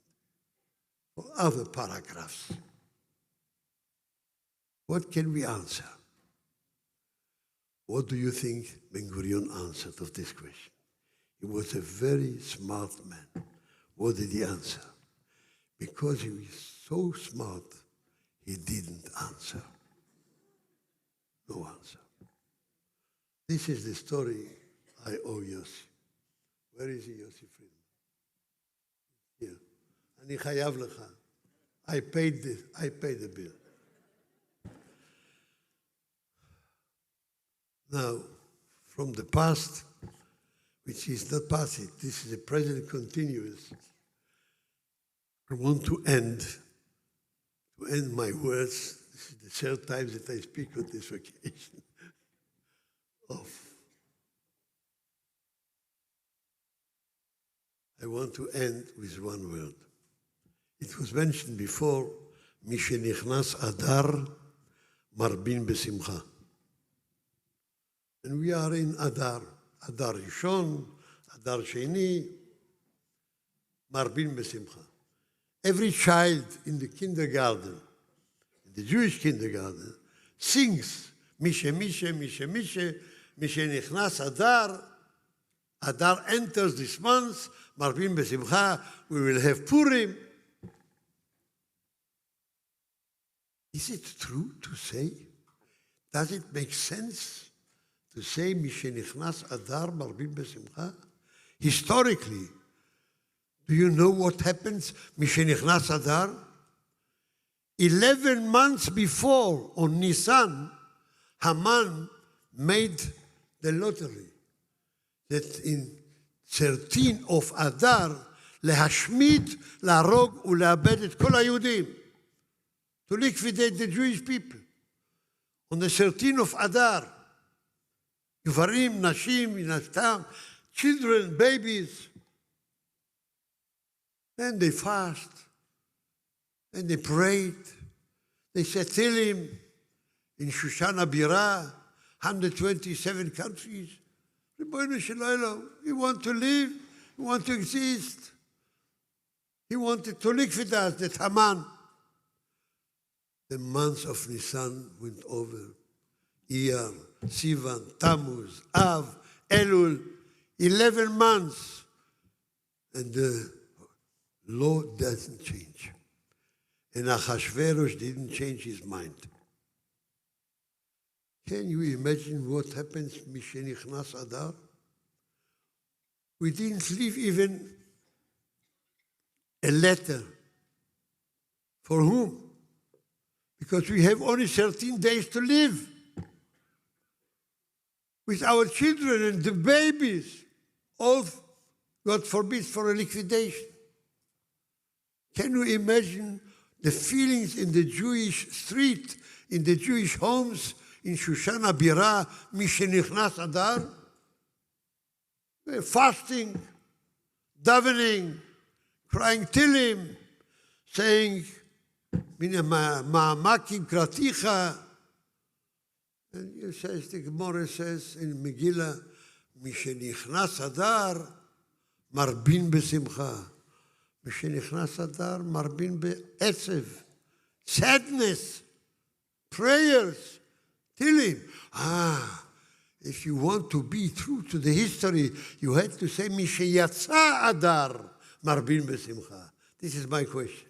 Speaker 20: for other paragraphs? What can we answer? What do you think Ben-Gurion answered of this question? He was a very smart man. What did he answer? Because he was so smart, he didn't answer. No answer. This is the story I owe Yossi. Where is he, Yossi Friedman? Here. Ani chayav lecha. I paid the bill. Now, from the past, which is not past, this is the present continuous, I want to end my words. This is the third time that I speak on this occasion. I want to end with one word. It was mentioned before, Mishenichnas Adar Marbin Besimcha. And we are in Adar. Adar Rishon, Adar Sheni, Marbin Besimcha. Every child in the kindergarten, in the Jewish kindergarten, sings Mishe, Mishe, Mishe, Mishe, Mishe Nichnas Adar. Adar enters this month, Marbin Besimcha, we will have Purim. Is it true to say? Does it make sense to say Mishe Nichnas Adar Marbin Besimcha? Historically, do you know what happens Mishe Nichnas Adar? 11 months before, on Nisan, Haman made the lottery that in 13 of Adar, להשמיד, להרוג ולאבד את כל היהודים, to liquidate the Jewish people. On the 13th of Adar, גברים, נשים, מן הסתם, children, babies. Then they fast, and they prayed. They said Tehillim in Shoshana Birah, 127 countries. Ribono shel olam, we want to live, we want to exist. He wanted to liquidate the Haman. The months of Nisan went over. Iyar, Sivan, Tammuz, Av, Elul, 11 months. And the law doesn't change. And Achashverosh didn't change his mind. Can you imagine what happens Mishenichnas Adar? We didn't leave even a letter. For whom? Because we have only 13 days to live. With our children and the babies, all, God forbid, for a liquidation. Can you imagine the feelings in the Jewish street, in the Jewish homes, in Shoshana Birah, Mishenichnas Adar? They're fasting, davening, crying Tehillim, saying, Mina ma'amakim kraticha. And it says, the Gemara says in Megillah, Mishenichnas Adar, marbin besimcha. Mishenichnas Adar, marbin be'etzev. Sadness, prayers, Tehillim. If you want to be true to the history, you had to say, Misheyatza Adar, marbin besimcha. This is my question.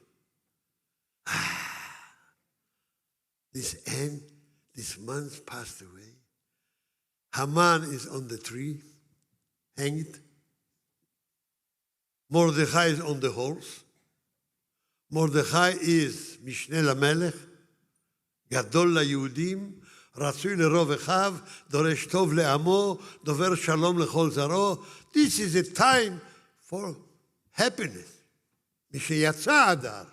Speaker 20: This month passed away. Haman is on the tree, hanged. Mordechai is on the horse. Mordechai is Mishneh LaMelech, Gadol LaYehudim, Ratzui LeRov Echav, Doresh Tov LeAmo, Dover Shalom LeChol Zaro. This is a time for happiness. Misheyatza Adar.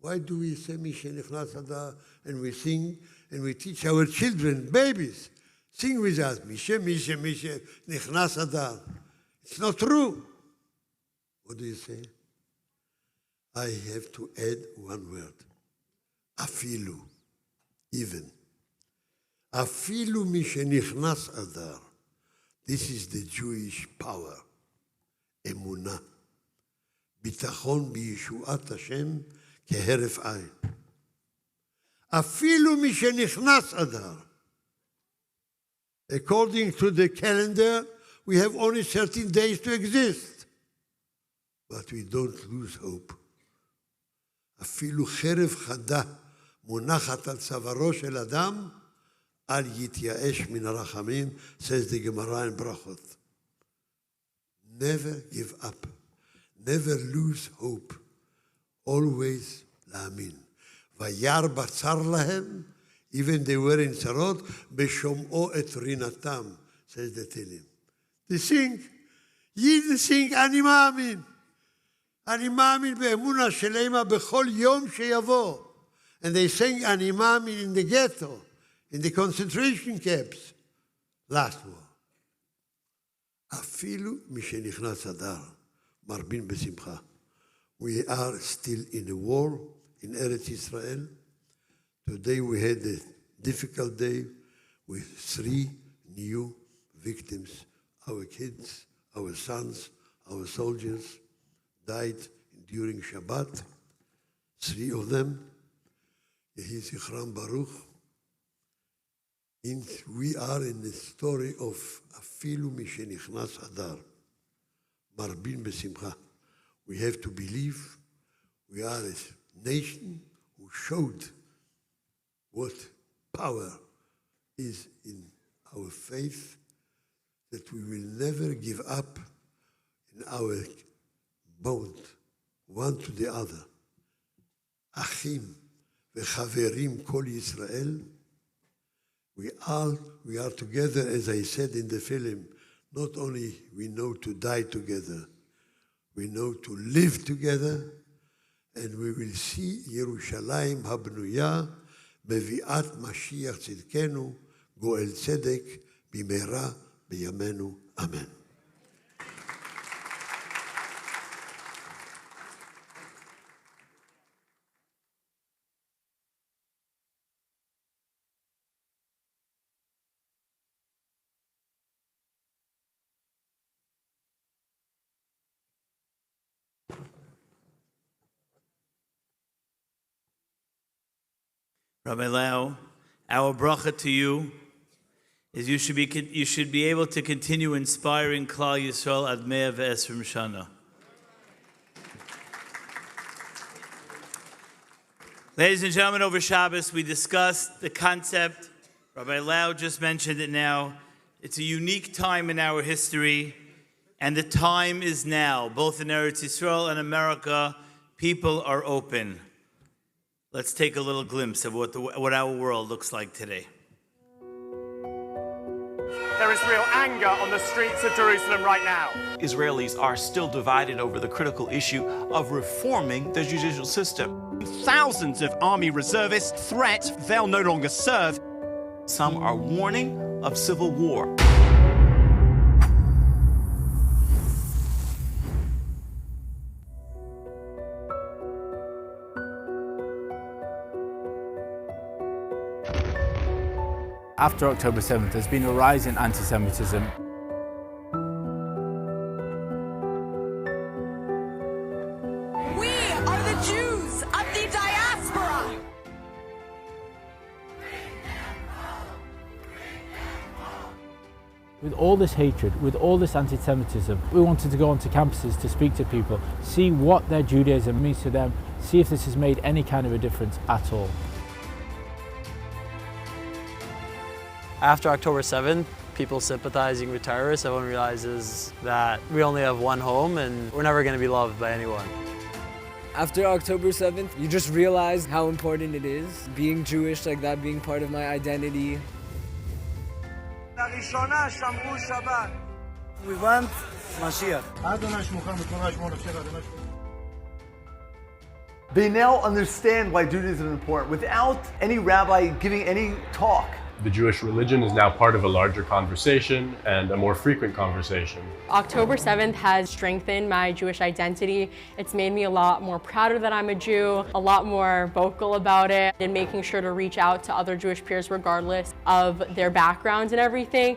Speaker 20: Why do we say Mishenichnas Adar and we sing and we teach our children, babies, sing with us, Mishe, Mishe, Mishe, Nichnas Adar. It's not true. What do you say? I have to add one word. Afilu, even. Afilu Mishenichnas Adar. This is the Jewish power. Emunah. Bitachon biyeshuat Hashem כהרף עין. אפילו משנכנס אדר. According to the calendar, we have only 13 days to exist. But we don't lose hope. אפילו חרב חדה מונחת על צווארו של אדם, אל יתייאש מן הרחמים, says the Gemara in Brachot. Never give up. Never lose hope. Always להאמין. וירא בצר להם, even they were in צרות, בשומעו את רינתם, says the Tehillim. They sing, Yidden sing, אני מאמין. אני מאמין באמונה שלמה בכל יום שיבוא. And they sing, אני מאמין in the ghetto, in the concentration camps. Last war. אפילו משנכנס אדר, מרבין בשמחה. We are still in a war in Eretz Israel. Today we had a difficult day with 3 new victims. Our kids, our sons, our soldiers died during Shabbat. 3 of them. Yehi Zichram Baruch. We are in the story of Afilu Mishenichnas Adar. Marbin Besimcha. We have to believe we are a nation who showed what power is in our faith, that we will never give up in our bond, one to the other. Achim v'chaverim kol Yisrael. We are together, as I said in the film. Not only we know to die together, we know to live together, and we will see Yerushalayim habnuya bevi'at Mashiach tzidkenu, Goel Tzedek במהרה בימינו, אמן.
Speaker 1: Rabbi Lau, our bracha to you is you should be able to continue inspiring Klal Yisrael ad 120 Shana. Ladies and gentlemen, over Shabbos we discussed the concept. Rabbi Lau just mentioned it now. It's a unique time in our history, and the time is now. Both in Eretz Yisrael and America, people are open. Let's take a little glimpse of what our world looks like today.
Speaker 21: There is real anger on the streets of Jerusalem right now.
Speaker 22: Israelis are still divided over the critical issue of reforming the judicial system.
Speaker 21: Thousands of army reservists threat they'll no longer serve.
Speaker 22: Some are warning of civil war.
Speaker 23: After October 7th, there's been a rise in anti-Semitism.
Speaker 24: We are the Jews of the diaspora.
Speaker 23: With all this hatred, with all this anti-Semitism, we wanted to go onto campuses to speak to people, see what their Judaism means to them, see if this has made any kind of a difference at all.
Speaker 25: After October 7th, people sympathizing with terrorists, everyone realizes that we only have one home and we're never going to be loved by anyone.
Speaker 26: After October 7th, you just realize how important it is, being Jewish, like that being part of my identity.
Speaker 21: We want Mashiach.
Speaker 27: They now understand why Judaism is important without any rabbi giving any talk.
Speaker 28: The Jewish religion is now part of a larger conversation and a more frequent conversation.
Speaker 29: October 7th has strengthened my Jewish identity. It's made me a lot more prouder that I'm a Jew, a lot more vocal about it, and making sure to reach out to other Jewish peers regardless of their backgrounds and everything.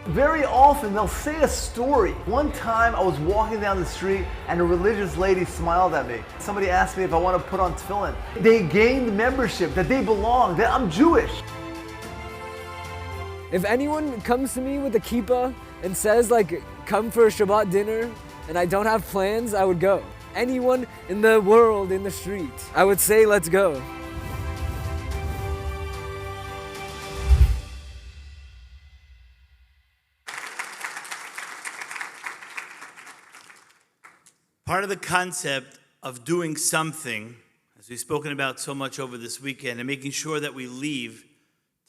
Speaker 27: Very often they'll say a story. One time I was walking down the street and a religious lady smiled at me. Somebody asked me if I want to put on tefillin. They gained membership, that they belong, that I'm Jewish.
Speaker 26: If anyone comes to me with a kippah and says like, come for a Shabbat dinner, and I don't have plans, I would go. Anyone in the world, in the street, I would say, let's go.
Speaker 1: Part of the concept of doing something, as we've spoken about so much over this weekend, and making sure that we leave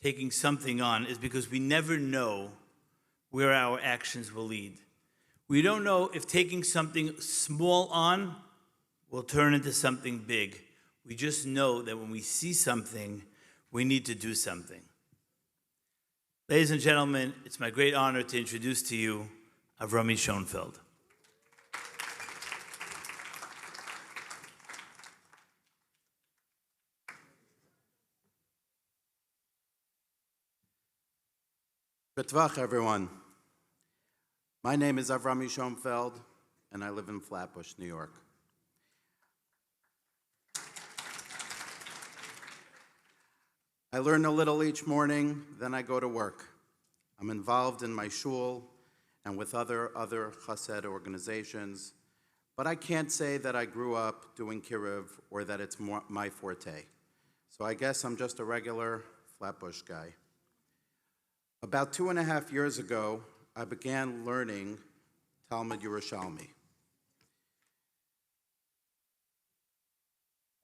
Speaker 1: taking something on, is because we never know where our actions will lead. We don't know if taking something small on will turn into something big. We just know that when we see something, we need to do something. Ladies and gentlemen, it's my great honor to introduce to you Avrami Schoenfeld.
Speaker 30: B'tvach, everyone. My name is Avrami Schoenfeld, and I live in Flatbush, New York. I learn a little each morning, then I go to work. I'm involved in my shul and with other chassid organizations, but I can't say that I grew up doing kiruv or that it's my forte. So I guess I'm just a regular Flatbush guy. About 2.5 years ago, I began learning Talmud Yerushalmi.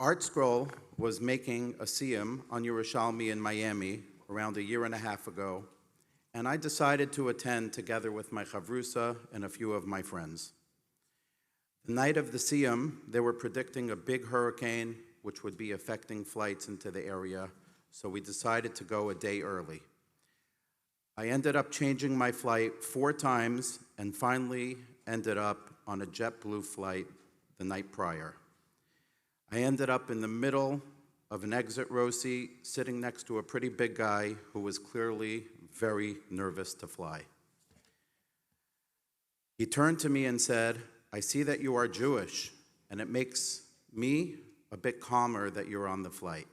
Speaker 30: Art Scroll was making a siyum on Yerushalmi in Miami around 1.5 years ago, and I decided to attend together with my chavrusa and a few of my friends. The night of the Siyum, they were predicting a big hurricane which would be affecting flights into the area, so we decided to go a day early. I ended up changing my flight 4 times and finally ended up on a JetBlue flight the night prior. I ended up in the middle of an exit row seat, sitting next to a pretty big guy who was clearly very nervous to fly. He turned to me and said, "I see that you are Jewish, and it makes me a bit calmer that you're on the flight."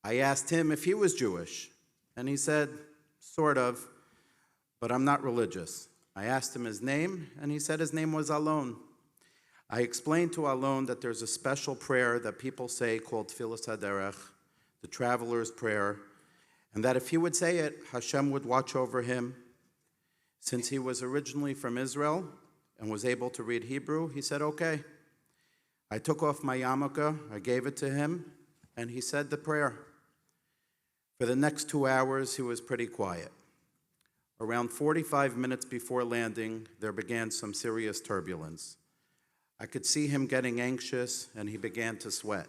Speaker 30: I asked him if he was Jewish, and he said, "Sort of, but I'm not religious." I asked him his name, and he said his name was Alon. I explained to Alon that there's a special prayer that people say called Tfilas HaDerech, the traveler's prayer, and that if he would say it, Hashem would watch over him. Since he was originally from Israel and was able to read Hebrew, he said, okay. I took off my yarmulke, I gave it to him, and he said the prayer. For the next 2 hours, he was pretty quiet. Around 45 minutes before landing, there began some serious turbulence. I could see him getting anxious, and he began to sweat.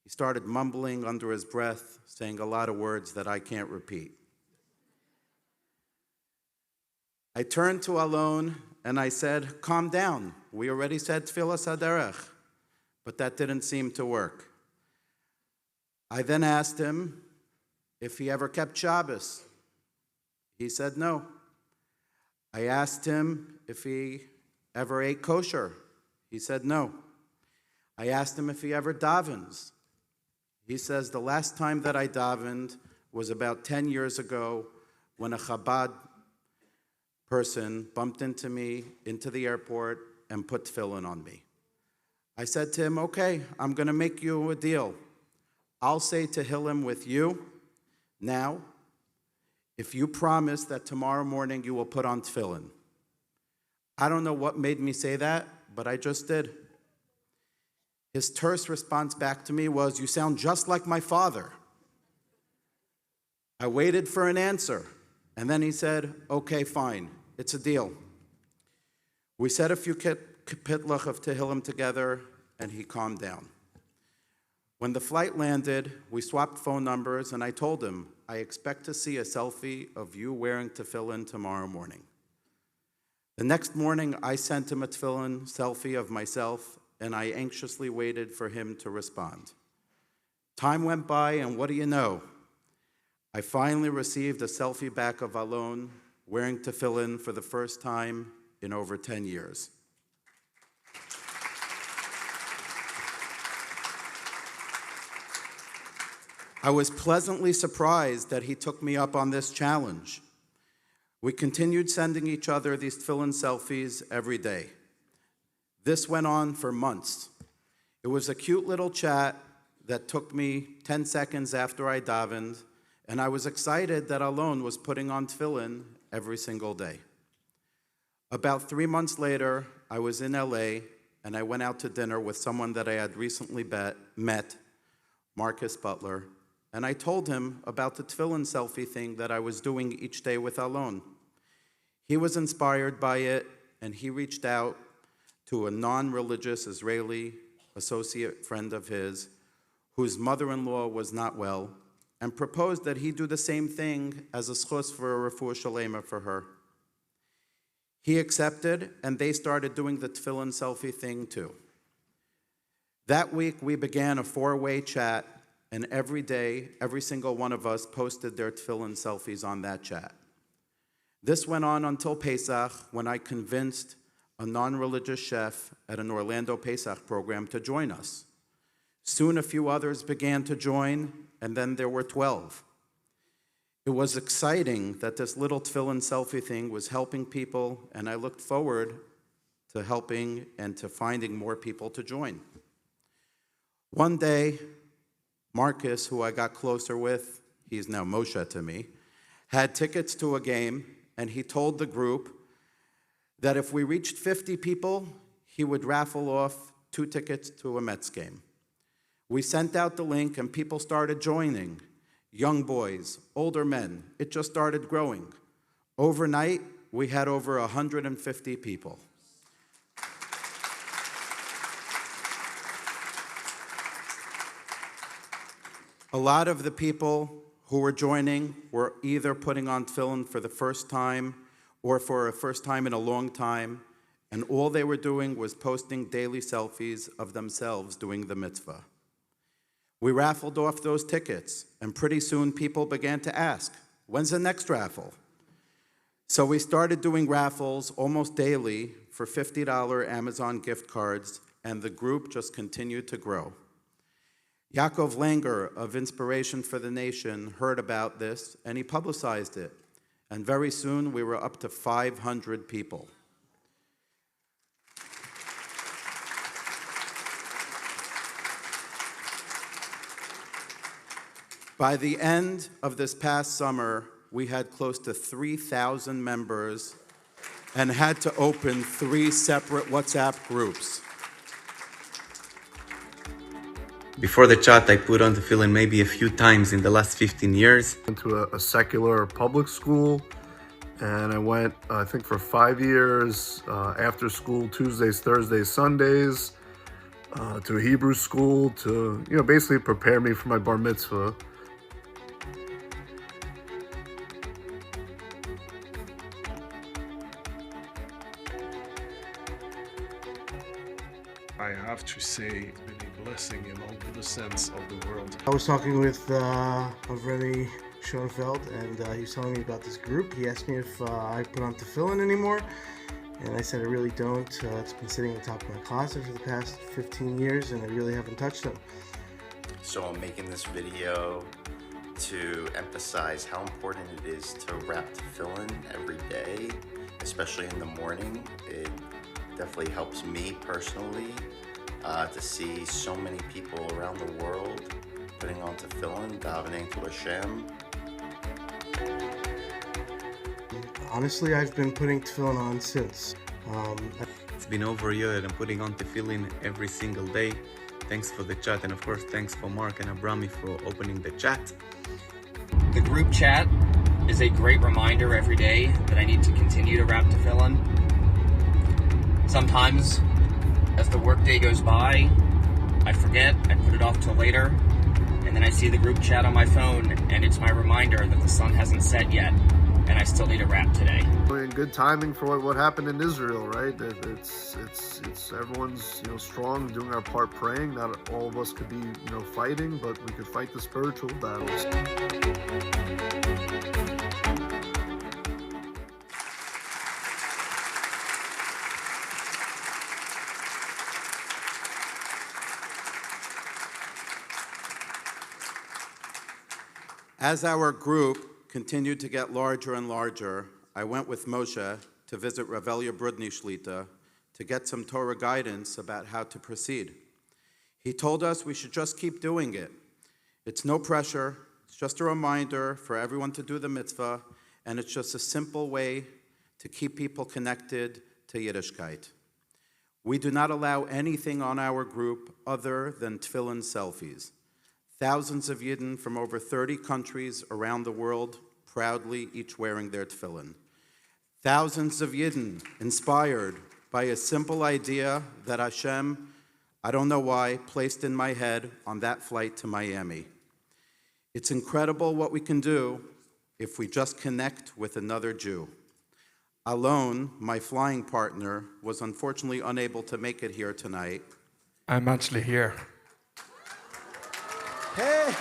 Speaker 30: He started mumbling under his breath, saying a lot of words that I can't repeat. I turned to Alon, and I said, calm down. We already said Tfilas HaDerech, but that didn't seem to work. I then asked him if he ever kept Shabbos. He said no. I asked him if he ever ate kosher. He said no. I asked him if he ever davens. He says the last time that I davened was about 10 years ago when a Chabad person bumped into me into the airport and put tefillin on me. I said to him, okay, I'm going to make you a deal. I'll say Tehillim with you now if you promise that tomorrow morning you will put on tefillin. I don't know what made me say that, but I just did. His terse response back to me was, you sound just like my father. I waited for an answer, and then he said, okay, fine, it's a deal. We said a few kapitlach of Tehillim together, and he calmed down. When the flight landed, we swapped phone numbers, and I told him, I expect to see a selfie of you wearing tefillin tomorrow morning. The next morning, I sent him a tefillin selfie of myself, and I anxiously waited for him to respond. Time went by, and what do you know? I finally received a selfie back of Alon wearing tefillin for the first time in over 10 years. I was pleasantly surprised that he took me up on this challenge. We continued sending each other these tefillin selfies every day. This went on for months. It was a cute little chat that took me 10 seconds after I davened, and I was excited that Alon was putting on tefillin every single day. About 3 months later, I was in LA, and I went out to dinner with someone that I had recently met, Marcus Butler, and I told him about the tefillin selfie thing that I was doing each day with Alon. He was inspired by it, and he reached out to a non-religious Israeli associate friend of his, whose mother-in-law was not well, and proposed that he do the same thing as a schus for a refuah shalema for her. He accepted, and they started doing the tefillin selfie thing too. That week, we began a 4-way chat, and every day, every single one of us posted their tefillin selfies on that chat. This went on until Pesach, when I convinced a non-religious chef at an Orlando Pesach program to join us. Soon a few others began to join, and then there were 12. It was exciting that this little tefillin selfie thing was helping people, and I looked forward to helping and to finding more people to join. One day, Marcus, who I got closer with, he's now Moshe to me, had tickets to a game, and he told the group that if we reached 50 people, he would raffle off 2 tickets to a Mets game. We sent out the link, and people started joining. Young boys, older men. It just started growing. Overnight, we had over 150 people. A lot of the people who were joining were either putting on tefillin for the first time or for a first time in a long time, and all they were doing was posting daily selfies of themselves doing the mitzvah. We raffled off those tickets, and pretty soon people began to ask, when's the next raffle? So we started doing raffles almost daily for $50 Amazon gift cards, and the group just continued to grow. Yaakov Langer of Inspiration for the Nation heard about this, and he publicized it. And very soon, we were up to 500 people. By the end of this past summer, we had close to 3,000 members and had to open 3 separate WhatsApp groups.
Speaker 2: Before the chat, I put on tefillin maybe a few times in the last 15 years.
Speaker 3: Into a secular public school, and I went, I think, for 5 years after school, Tuesdays, Thursdays, Sundays, to a Hebrew school to, basically prepare me for my bar mitzvah.
Speaker 4: I have to say it's been a blessing in all the sense of the word.
Speaker 5: I was talking with Remy Schoenfeld, and he was telling me about this group. He asked me if I put on tefillin anymore, and I said I really don't. It's been sitting on the top of my closet for the past 15 years, and I really haven't touched them.
Speaker 6: So I'm making this video to emphasize how important it is to wrap tefillin every day, especially in the morning. It definitely helps me personally to see so many people around the world putting on tefillin, davening to Hashem.
Speaker 5: Honestly, I've been putting tefillin on since.
Speaker 2: It's been over a year and I'm putting on tefillin every single day. Thanks for the chat, and of course thanks for Mark and Abrami for opening the chat.
Speaker 7: The group chat is a great reminder every day that I need to continue to wrap tefillin. Sometimes, as the workday goes by, I forget, I put it off till later, and then I see the group chat on my phone, and it's my reminder that the sun hasn't set yet, and I still need to wrap today.
Speaker 3: Good timing for what happened in Israel, right? It's everyone's strong, doing our part, praying. Not all of us could be fighting, but we could fight the spiritual battles.
Speaker 30: As our group continued to get larger and larger, I went with Moshe to visit Rav Elia Brudny Shlita to get some Torah guidance about how to proceed. He told us we should just keep doing it. It's no pressure, it's just a reminder for everyone to do the mitzvah, and it's just a simple way to keep people connected to Yiddishkeit. We do not allow anything on our group other than tefillin selfies. Thousands of Yidden from over 30 countries around the world, proudly each wearing their tefillin. Thousands of Yidden inspired by a simple idea that Hashem, I don't know why, placed in my head on that flight to Miami. It's incredible what we can do if we just connect with another Jew. Alon, my flying partner, was unfortunately unable to make it here tonight.
Speaker 18: I'm actually here.
Speaker 30: Hey!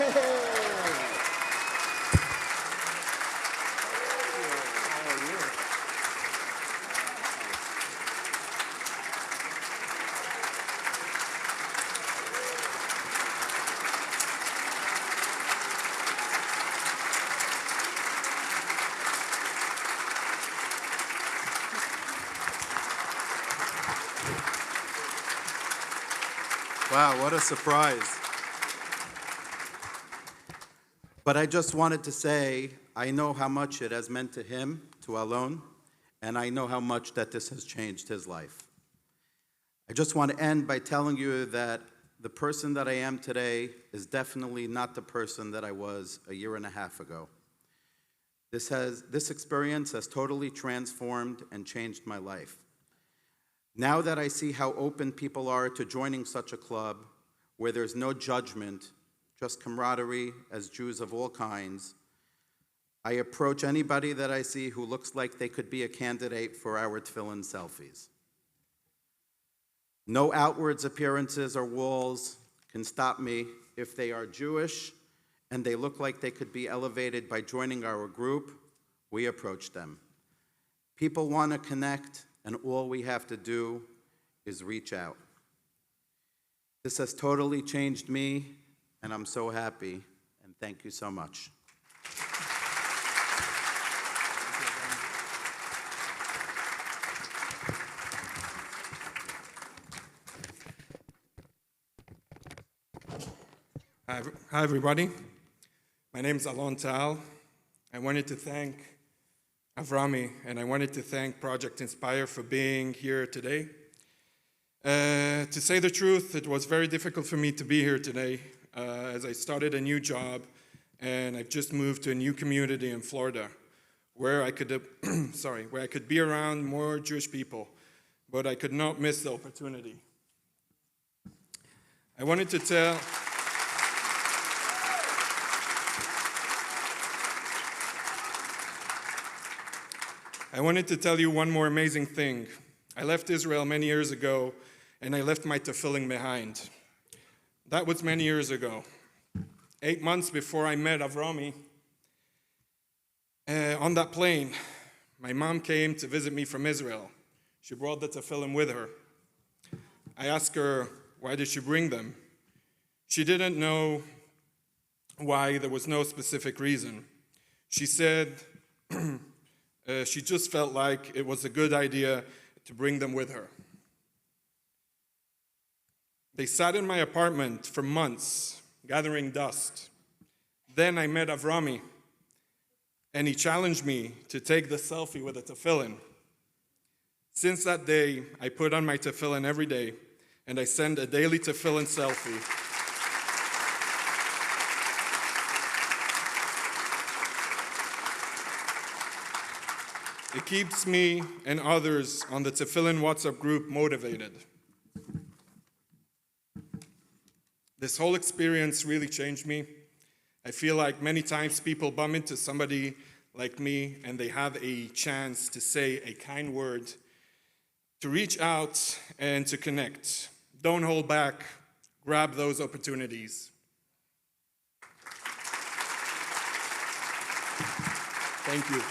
Speaker 30: Wow, what a surprise. But I just wanted to say, I know how much it has meant to him, to Alon, and I know how much that this has changed his life. I just want to end by telling you that the person that I am today is definitely not the person that I was a year and a half ago. This experience has totally transformed and changed my life. Now that I see how open people are to joining such a club where there's no judgment, just camaraderie as Jews of all kinds. I approach anybody that I see who looks like they could be a candidate for our tefillin selfies. No outwards appearances or walls can stop me. If they are Jewish and they look like they could be elevated by joining our group, we approach them. People want to connect, and all we have to do is reach out. This has totally changed me, and I'm so happy, and thank you so much.
Speaker 18: Hi, everybody. My name is Alon Tal. I wanted to thank Avrami, and I wanted to thank Project Inspire for being here today. To say the truth, it was very difficult for me to be here today as I started a new job, and I've just moved to a new community in Florida where I could, where I could be around more Jewish people, but I could not miss the opportunity. I wanted to tell you one more amazing thing. I left Israel many years ago, and I left my tefillin behind. That was many years ago. 8 months before I met Avrami, on that plane, my mom came to visit me from Israel. She brought the tefillin with her. I asked her, why did she bring them? She didn't know why. There was no specific reason. She said, she just felt like it was a good idea to bring them with her. They sat in my apartment for months, gathering dust. Then I met Avrami, and he challenged me to take the selfie with a tefillin. Since that day, I put on my tefillin every day, and I send a daily tefillin selfie. It keeps me and others on the Tefillin WhatsApp group motivated. This whole experience really changed me. I feel like many times people bump into somebody like me and they have a chance to say a kind word, to reach out and to connect. Don't hold back. Grab those opportunities. Thank you.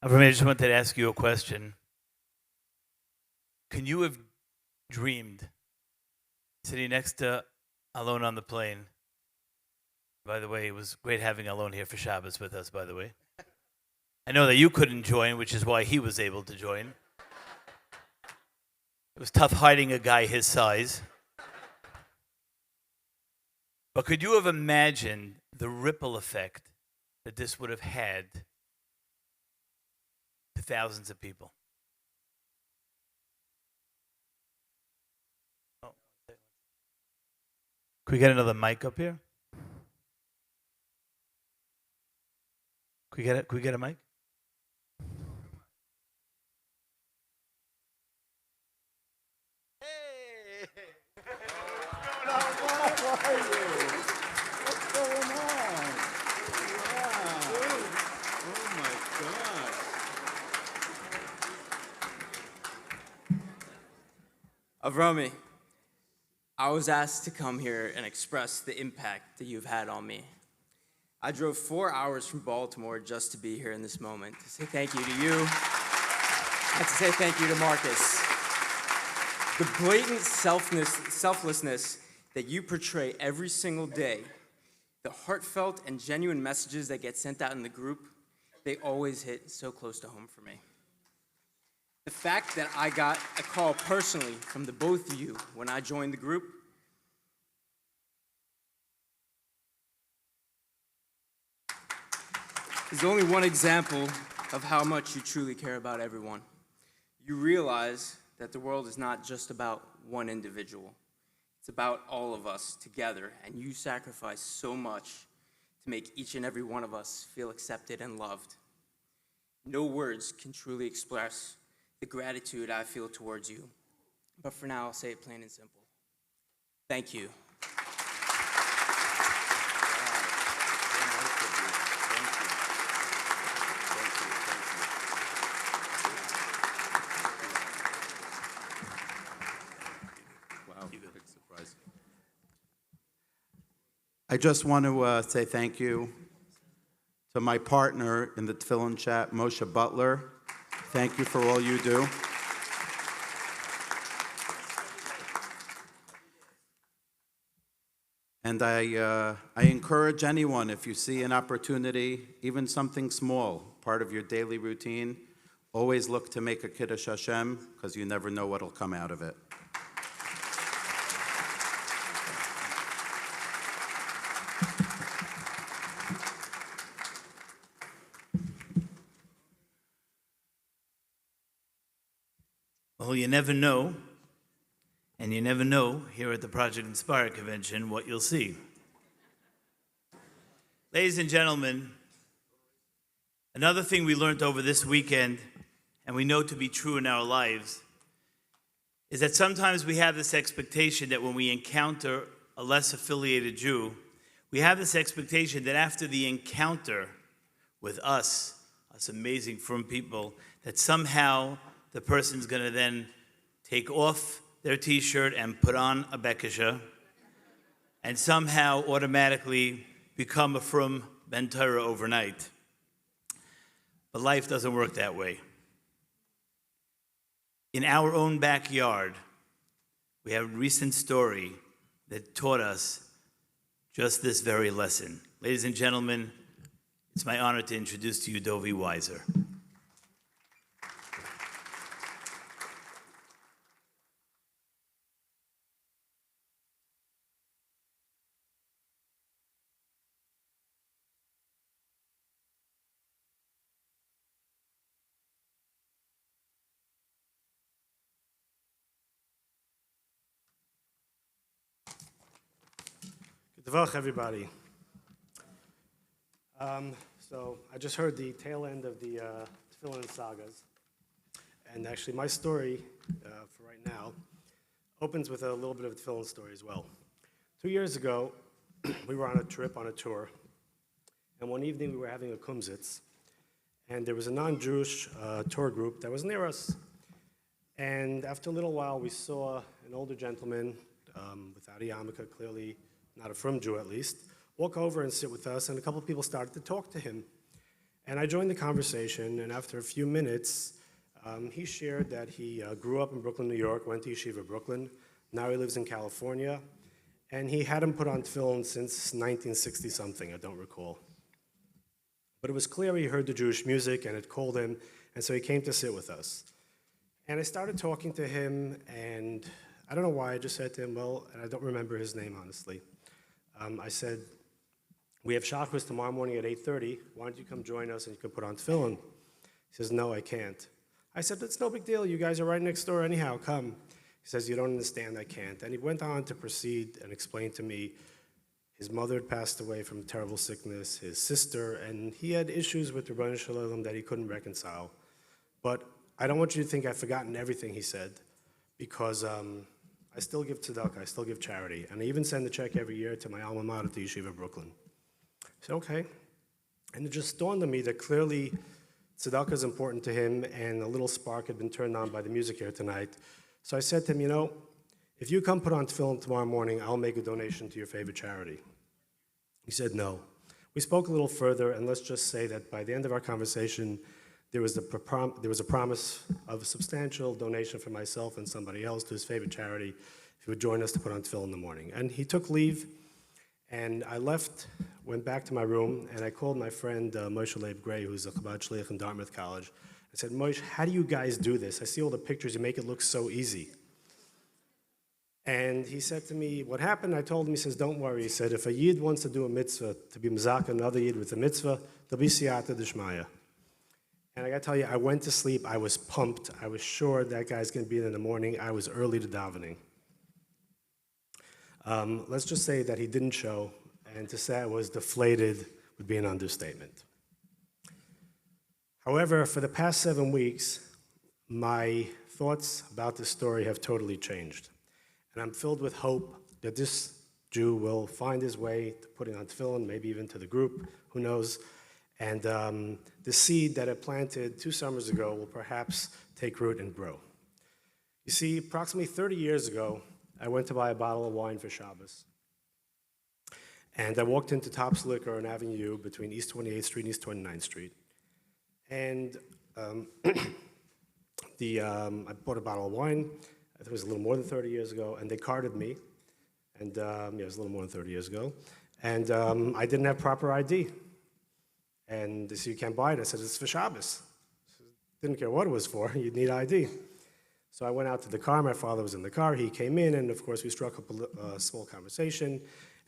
Speaker 1: I just wanted to ask you a question. Can you have dreamed sitting next to Alon on the plane? By the way, it was great having Alon here for Shabbos with us, by the way. I know that you couldn't join, which is why he was able to join. It was tough hiding a guy his size. But could you have imagined the ripple effect that this would have had to thousands of people? Oh. Can we get another mic up here? Can we get a mic?
Speaker 8: Avrami, I was asked to come here and express the impact that you've had on me. I drove 4 hours from Baltimore just to be here in this moment, to say thank you to you, and to say thank you to Marcus. The blatant selflessness that you portray every single day, the heartfelt and genuine messages that get sent out in the group, they always hit so close to home for me. The fact that I got a call personally from the both of you when I joined the group is only one example of how much you truly care about everyone. You realize that the world is not just about one individual. It's about all of us together, and you sacrifice so much to make each and every one of us feel accepted and loved. No words can truly express the gratitude I feel towards you, but for now, I'll say it plain and simple. Thank you.
Speaker 30: Wow, big surprise. I just want to say thank you to my partner in the Tefillin chat, Moshe Butler. Thank you for all you do. And I encourage anyone, if you see an opportunity, even something small, part of your daily routine, always look to make a Kiddush Hashem, because you never know what'll come out of it.
Speaker 1: Well, you never know, and you never know here at the Project Inspire convention what you'll see. Ladies and gentlemen, another thing we learned over this weekend, and we know to be true in our lives, is that sometimes we have this expectation that when we encounter a less affiliated Jew, we have this expectation that after the encounter with us amazing frum people, that somehow the person's going to then take off their t-shirt and put on a bekisha and somehow automatically become a frum ben Torah overnight. But life doesn't work that way. In our own backyard, we have a recent story that taught us just this very lesson. Ladies and gentlemen, it's my honor to introduce to you Dovi Weiser.
Speaker 9: Good Tevach, everybody. So I just heard the tail end of the Tefillin sagas. And actually my story for right now opens with a little bit of a Tefillin story as well. 2 years ago, we were on a trip, on a tour. And one evening we were having a kumsitz. And there was a non-Jewish tour group that was near us. And after a little while, we saw an older gentleman without a yarmulke, clearly not a frum Jew at least, walk over and sit with us, and a couple of people started to talk to him. And I joined the conversation, and after a few minutes, he shared that he grew up in Brooklyn, New York, went to Yeshiva Brooklyn, now he lives in California, and he hadn't put on tefillin since 1960-something, I don't recall. But it was clear he heard the Jewish music, and it called him, and so he came to sit with us. And I started talking to him, and I don't know why, I just said to him, well, and I don't remember his name, honestly. I said, we have Shacharis tomorrow morning at 8:30. Why don't you come join us and you can put on tefillin? He says, no, I can't. I said, it's no big deal. You guys are right next door anyhow. Come. He says, you don't understand. I can't. And he went on to proceed and explain to me his mother had passed away from a terrible sickness, his sister, and he had issues with Rebbeinu Shalom that he couldn't reconcile. But I don't want you to think I've forgotten everything he said, because I still give tzedakah, I still give charity, and I even send a check every year to my alma mater, to Yeshiva Brooklyn. I said, okay. And it just dawned on me that clearly tzedakah is important to him, and a little spark had been turned on by the music here tonight. So I said to him, you know, if you come put on tefillin tomorrow morning, I'll make a donation to your favorite charity. He said no. We spoke a little further, and let's just say that by the end of our conversation, there was a promise of a substantial donation for myself and somebody else to his favorite charity if he would join us to put on tefillin in the morning. And he took leave, and I left, went back to my room, and I called my friend Moshe Leib Gray, who's a Chabad Shliach in Dartmouth College. I said, Moshe, how do you guys do this? I see all the pictures, you make it look so easy. And he said to me, what happened? I told him, he says, don't worry. He said, if a Yid wants to do a mitzvah, to be mezaka another Yid with a mitzvah, there'll be siyata d'shmaya. And I gotta tell you, I went to sleep, I was pumped, I was sure that guy's gonna be in the morning, I was early to davening. Let's just say that he didn't show, and to say I was deflated would be an understatement. However, for the past 7 weeks, my thoughts about this story have totally changed. And I'm filled with hope that this Jew will find his way to putting on tefillin, maybe even to the group, who knows. And the seed that I planted 2 summers ago will perhaps take root and grow. You see, approximately 30 years ago, I went to buy a bottle of wine for Shabbos. And I walked into Topps Liquor on Avenue U between East 28th Street and East 29th Street. And I bought a bottle of wine. I think it was a little more than 30 years ago, and they carded me. And yeah, it was a little more than 30 years ago. And I didn't have proper ID. And they said, you can't buy it. I said, it's for Shabbos. Didn't care what it was for. You'd need ID. So I went out to the car. My father was in the car. He came in, and of course, we struck up a small conversation.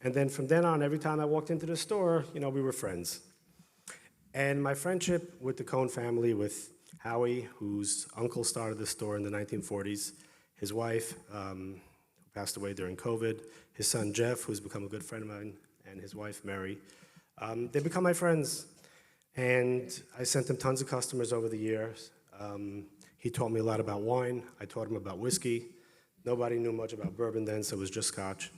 Speaker 9: And then from then on, every time I walked into the store, we were friends. And my friendship with the Cohn family, with Howie, whose uncle started the store in the 1940s, his wife, who passed away during COVID, his son Jeff, who's become a good friend of mine, and his wife Mary, they become my friends. And I sent him tons of customers over the years. He taught me a lot about wine. I taught him about whiskey. Nobody knew much about bourbon then, so it was just scotch.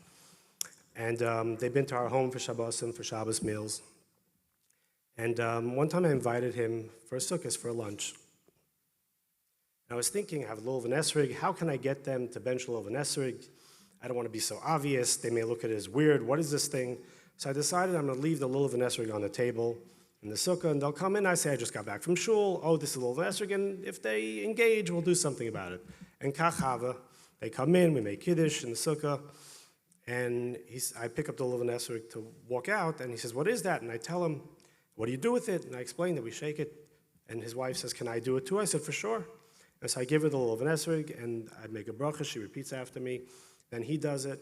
Speaker 9: And they've been to our home for Shabbos and for Shabbos meals. And one time I invited him for a sukkah, for a lunch. And I was thinking, I have Lulav and Esrig, how can I get them to bench Lulav and Esrig? I don't want to be so obvious. They may look at it as weird. What is this thing? So I decided I'm going to leave the Lulav and Esrig on the table in the sukkah, and they'll come in. I say, I just got back from shul. Oh, this is Lulav and Esrig, and if they engage, we'll do something about it. And kachava, they come in, we make kiddush in the sukkah, and I pick up the Lulav and Esrig to walk out, and he says, what is that? And I tell him, what do you do with it? And I explain that we shake it. And his wife says, can I do it too? I said, for sure. And so I give her the Lulav and Esrig, and I make a bracha. She repeats after me. Then he does it.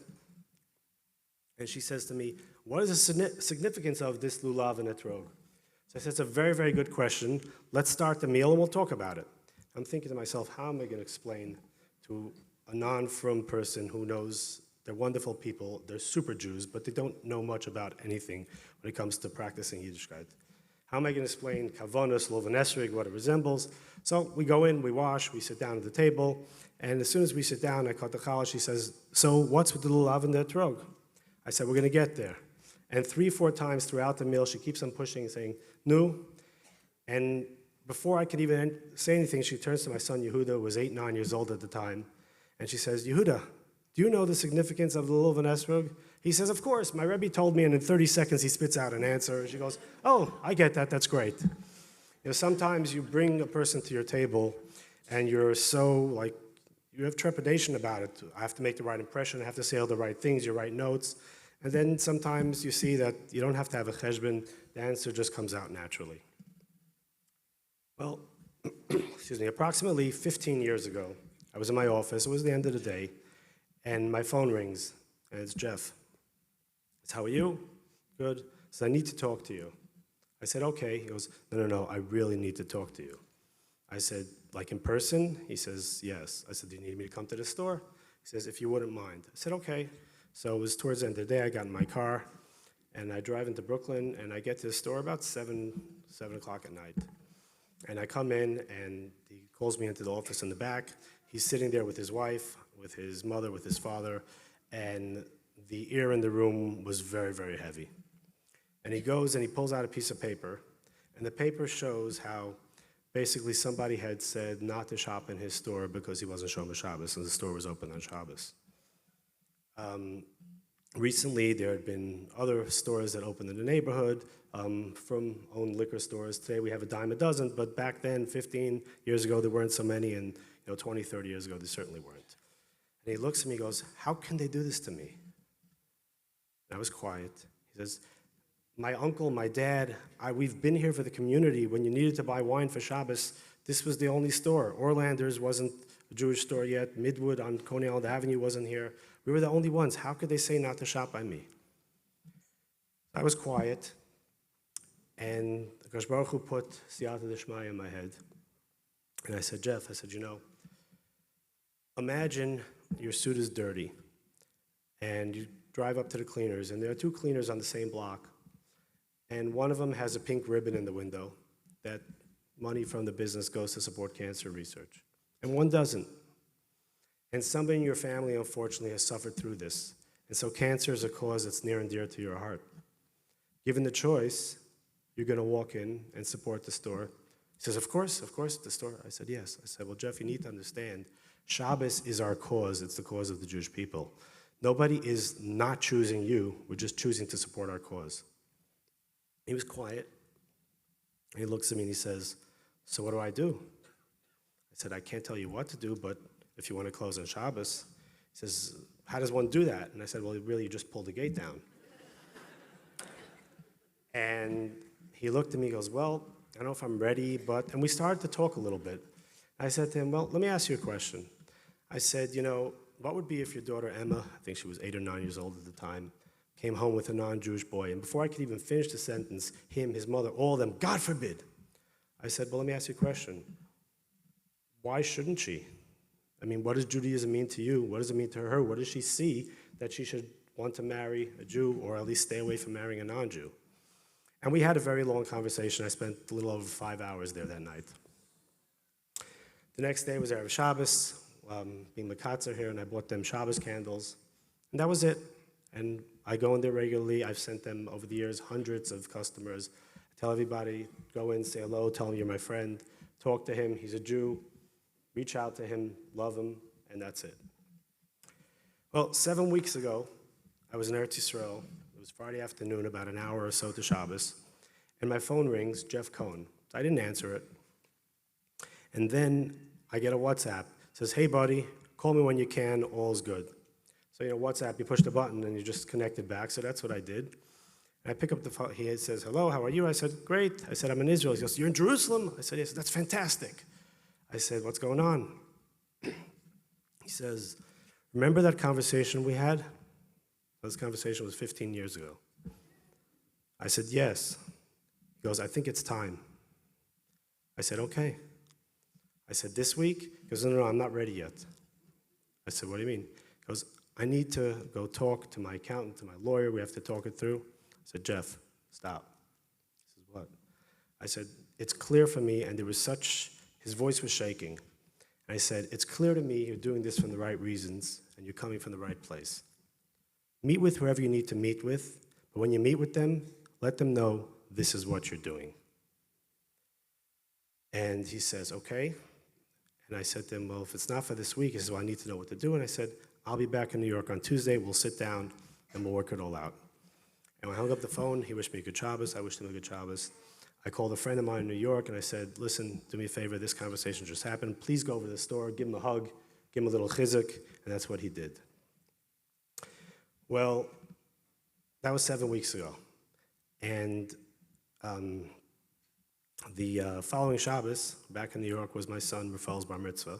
Speaker 9: And she says to me, what is the significance of this Lulav and Etrog? So I said, it's a very, very good question. Let's start the meal, and we'll talk about it. I'm thinking to myself, how am I going to explain to a non-frum person who knows they're wonderful people, they're super Jews, but they don't know much about anything when it comes to practicing Yiddishkeit? How am I going to explain kavanos, lulav and esrig, what it resembles? So we go in, we wash, we sit down at the table, and as soon as we sit down, I cut the challah, she says, so what's with the lulav and the etrog? I said, we're going to get there. And 3-4 times throughout the meal, she keeps on pushing and saying, nu. And before I could even say anything, she turns to my son Yehuda, who was 8-9 years old at the time, and she says, Yehuda, do you know the significance of the lulav and esrog? He says, of course. My Rebbe told me, and in 30 seconds he spits out an answer. And she goes, oh, I get that. That's great. Sometimes you bring a person to your table, and you're so, you have trepidation about it. I have to make the right impression. I have to say all the right things, you write notes. And then sometimes you see that you don't have to have a cheshbon. The answer just comes out naturally. Well, excuse me, approximately 15 years ago, I was in my office. It was the end of the day. And my phone rings, and it's Jeff. It's, how are you? Good. So I need to talk to you. I said, okay. He goes, no, I really need to talk to you. I said, like in person? He says, yes. I said, do you need me to come to the store? He says, if you wouldn't mind. I said, okay. So it was towards the end of the day. I got in my car, and I drive into Brooklyn, and I get to the store about 7 o'clock at night. And I come in, and he calls me into the office in the back. He's sitting there with his wife, with his mother, with his father, and the air in the room was very, very heavy. And he goes and he pulls out a piece of paper, and the paper shows how basically somebody had said not to shop in his store because he wasn't Shomer Shabbos, and the store was open on Shabbos. Recently, there had been other stores that opened in the neighborhood from owned liquor stores. Today, we have a dime a dozen, but back then, 15 years ago, there weren't so many, and 20, 30 years ago, there certainly weren't. And he looks at me and goes, how can they do this to me? And I was quiet. He says, my uncle, my dad, we've been here for the community. When you needed to buy wine for Shabbos, this was the only store. Orlander's wasn't a Jewish store yet. Midwood on Coney Island Avenue wasn't here. We were the only ones. How could they say not to shop by me? I was quiet, and the Kadosh Baruch Hu put Siyata D'Shmaya in my head. And I said, Jeff, imagine your suit is dirty, and you drive up to the cleaners, and there are two cleaners on the same block. And one of them has a pink ribbon in the window that money from the business goes to support cancer research. And one doesn't. And somebody in your family, unfortunately, has suffered through this. And so cancer is a cause that's near and dear to your heart. Given the choice, you're going to walk in and support the store. He says, of course, the store. I said, yes. I said, well, Jeff, you need to understand, Shabbos is our cause. It's the cause of the Jewish people. Nobody is not choosing you. We're just choosing to support our cause. He was quiet. He looks at me and he says, so what do I do? I said, I can't tell you what to do, but if you want to close on Shabbos. He says, how does one do that? And I said, well, really, you just pull the gate down. And he looked at me and goes, well, I don't know if I'm ready, but, and we started to talk a little bit. I said to him, well, let me ask you a question. I said, you know, what would be if your daughter Emma, I think she was 8 or 9 years old at the time, came home with a non-Jewish boy, and before I could even finish the sentence, him, his mother, all of them, God forbid. I said, well, let me ask you a question. Why shouldn't she? I mean, what does Judaism mean to you? What does it mean to her? What does she see that she should want to marry a Jew or at least stay away from marrying a non-Jew? And we had a very long conversation. I spent a little over 5 hours there that night. The next day was Erev Shabbos, being Makatzer here, and I bought them Shabbos candles. And that was it. And I go in there regularly. I've sent them, over the years, hundreds of customers. I tell everybody, go in, say hello, tell him you're my friend, talk to him, he's a Jew, reach out to him, love him, and that's it. Well, 7 weeks ago, I was in Eretz Yisrael. It was Friday afternoon, about an hour or so to Shabbos, and my phone rings, Jeff Cohn. I didn't answer it. And then I get a WhatsApp. It says, hey, buddy, call me when you can, all's good. So, you know, WhatsApp, you push the button and you just connect it back, so that's what I did. And I pick up the phone, he says, hello, how are you? I said, great. I said, I'm in Israel. He goes, you're in Jerusalem? I said, yes, that's fantastic. I said, what's going on? He says, remember that conversation we had? This conversation was 15 years ago. I said, yes. He goes, I think it's time. I said, okay. I said, this week? He goes, no, I'm not ready yet. I said, what do you mean? He goes, I need to go talk to my accountant, to my lawyer. We have to talk it through. I said, Jeff, stop. He says, what? I said, it's clear for me, and there was such, his voice was shaking. And I said, it's clear to me you're doing this for the right reasons, and you're coming from the right place. Meet with whoever you need to meet with, but when you meet with them, let them know this is what you're doing. And he says, okay. And I said to him, well, if it's not for this week, he says, well, I need to know what to do. And I said, I'll be back in New York on Tuesday. We'll sit down and we'll work it all out. And when I hung up the phone, he wished me a good Shabbos. I wished him a good Shabbos. I called a friend of mine in New York and I said, listen, do me a favor, this conversation just happened. Please go over to the store, give him a hug, give him a little chizuk, and that's what he did. Well, that was 7 weeks ago. And the following Shabbos, back in New York, was my son Rafael's bar mitzvah.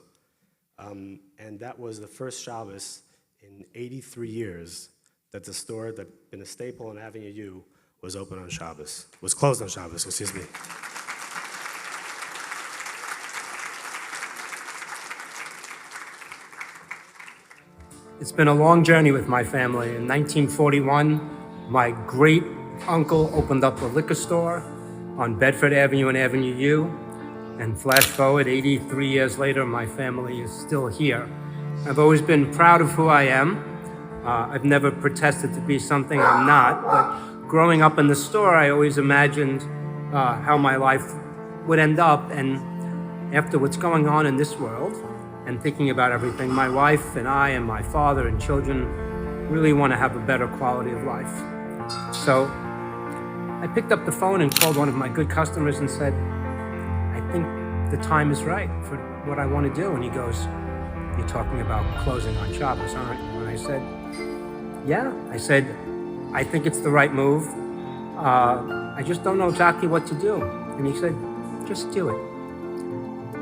Speaker 9: And that was the first Shabbos in 83 years that the store that had been a staple on Avenue U was open on Shabbos, was closed on Shabbos, excuse me.
Speaker 10: It's been a long journey with my family. In 1941, my great uncle opened up a liquor store on Bedford Avenue and Avenue U. And flash forward 83 years later, my family is still here. I've always been proud of who I am. I've never protested to be something I'm not, but growing up in the store, I always imagined how my life would end up. And after what's going on in this world, and thinking about everything, my wife and I and my father and children really want to have a better quality of life. So I picked up the phone and called one of my good customers and said, I think the time is right for what I want to do. And he goes, you're talking about closing on Shabbos, aren't you? And I said, yeah. I said, I think it's the right move. I just don't know exactly what to do. And he said, just do it.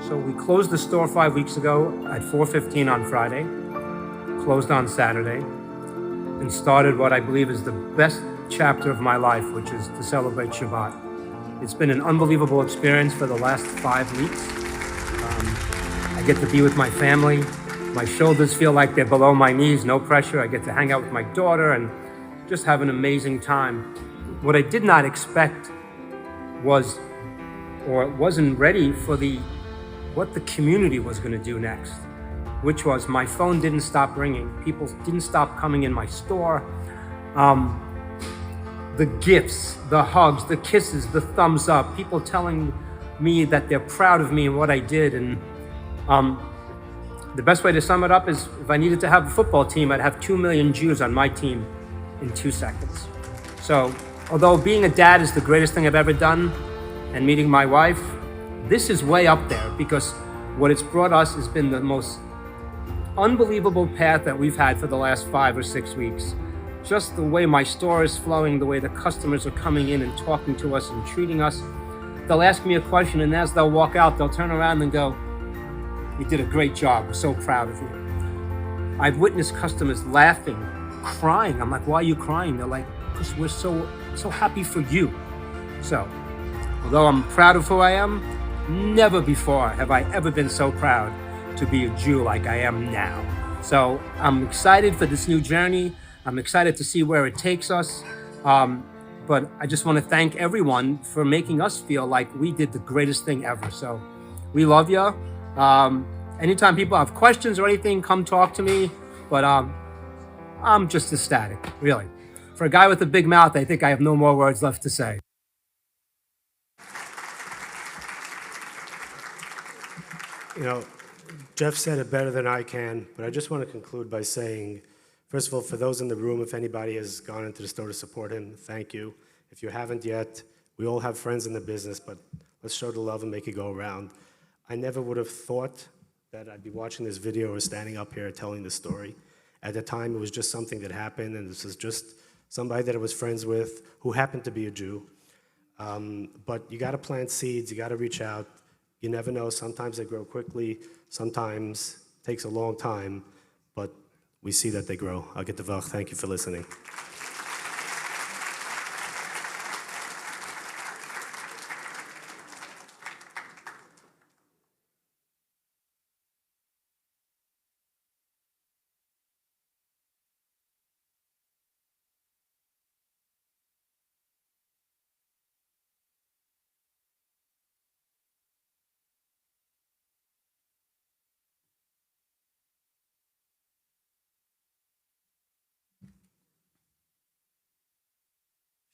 Speaker 10: So we closed the store 5 weeks ago at 4:15 on Friday, closed on Saturday, and started what I believe is the best chapter of my life, which is to celebrate Shabbat. It's been an unbelievable experience for the last 5 weeks. I get to be with my family. My shoulders feel like they're below my knees, no pressure. I get to hang out with my daughter and just have an amazing time. What I did not expect was, or wasn't ready for what the community was going to do next, which was my phone didn't stop ringing. People didn't stop coming in my store. The gifts, the hugs, the kisses, the thumbs up, people telling me that they're proud of me and what I did. And the best way to sum it up is if I needed to have a football team, I'd have 2 million Jews on my team in 2 seconds. So although being a dad is the greatest thing I've ever done, and meeting my wife, this is way up there, because what it's brought us has been the most unbelievable path that we've had for the last 5 or 6 weeks. Just the way my store is flowing, the way the customers are coming in and talking to us and treating us. They'll ask me a question, and as they'll walk out, they'll turn around and go, "You did a great job, we're so proud of you." I've witnessed customers laughing, crying. I'm like, "Why are you crying?" They're like, "Because we're so happy for you." So, although I'm proud of who I am, never before have I ever been so proud to be a Jew like I am now. So I'm excited for this new journey. I'm excited to see where it takes us. But I just want to thank everyone for making us feel like we did the greatest thing ever. So we love you. Anytime people have questions or anything, come talk to me. But I'm just ecstatic, really. For a guy with a big mouth, I think I have no more words left to say.
Speaker 9: You know, Jeff said it better than I can, but I just want to conclude by saying, first of all, for those in the room, if anybody has gone into the store to support him, thank you. If you haven't yet, we all have friends in the business, but let's show the love and make it go around. I never would have thought that I'd be watching this video or standing up here telling the story. At the time, it was just something that happened, and this was just somebody that I was friends with who happened to be a Jew. But you got to plant seeds, you got to reach out. You never know, sometimes they grow quickly, sometimes it takes a long time, but we see that they grow. I'll get the vach. Thank you for listening.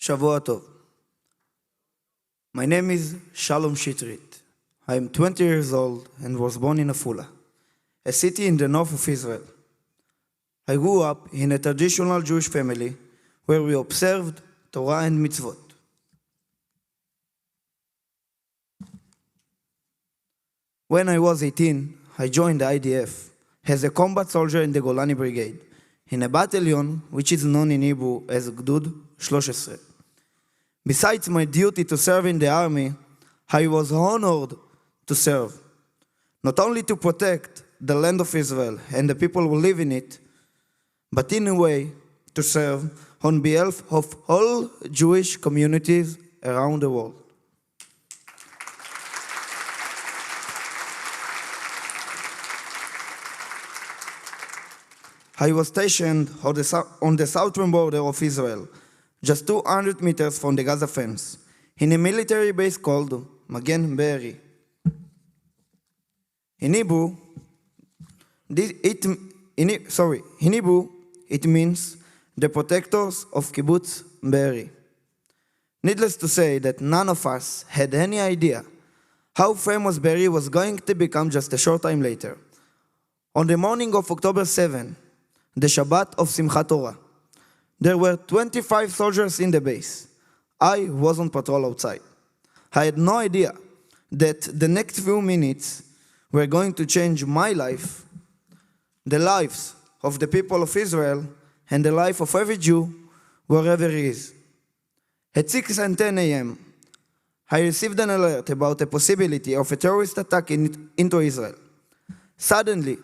Speaker 11: Shavua Tov. My name is Shalom Shitrit. I am 20 years old and was born in Afula, a city in the north of Israel. I grew up in a traditional Jewish family where we observed Torah and mitzvot. When I was 18, I joined the IDF as a combat soldier in the Golani Brigade, in a battalion which is known in Hebrew as Gdud 13. Besides my duty to serve in the army, I was honored to serve, not only to protect the land of Israel and the people who live in it, but in a way to serve on behalf of all Jewish communities around the world. I was stationed on the southern border of Israel, just 200 meters from the Gaza fence, in a military base called Magen Be'eri. In Hebrew, it means the protectors of Kibbutz Be'eri. Needless to say that none of us had any idea how famous Be'eri was going to become just a short time later. On the morning of October 7, the Shabbat of Simchat Torah, there were 25 soldiers in the base. I was on patrol outside. I had no idea that the next few minutes were going to change my life, the lives of the people of Israel, and the life of every Jew, wherever he is. At 6 and 10 a.m., I received an alert about the possibility of a terrorist attack into Israel. Suddenly,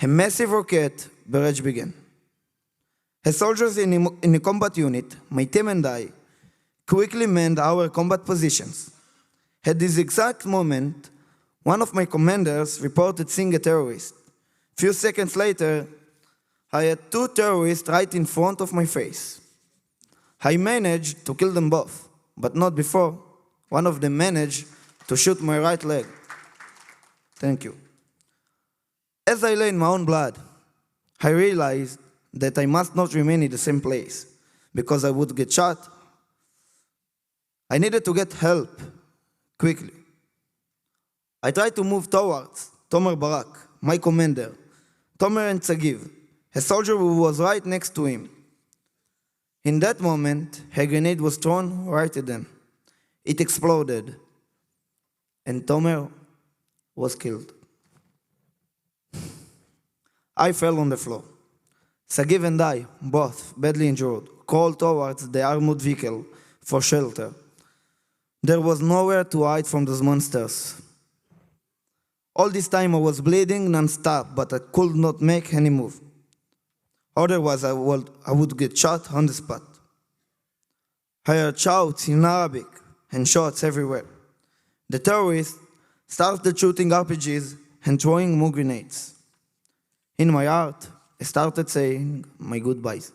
Speaker 11: a massive rocket barrage began. As soldiers in a combat unit, my team and I quickly manned our combat positions. At this exact moment, one of my commanders reported seeing a terrorist. Few seconds later, I had 2 terrorists right in front of my face. I managed to kill them both, but not before one of them managed to shoot my right leg. Thank you. As I lay in my own blood, I realized that I must not remain in the same place because I would get shot. I needed to get help quickly. I tried to move towards Tomer Barak, my commander, Tomer and Tzagiv, a soldier who was right next to him. In that moment, a grenade was thrown right at them. It exploded, and Tomer was killed. I fell on the floor. Tzagiv and I, both badly injured, crawled towards the armored vehicle for shelter. There was nowhere to hide from those monsters. All this time I was bleeding non-stop, but I could not make any move. Otherwise I would get shot on the spot. I heard shouts in Arabic and shots everywhere. The terrorists started shooting RPGs and throwing more grenades. In my heart, I started saying my goodbyes.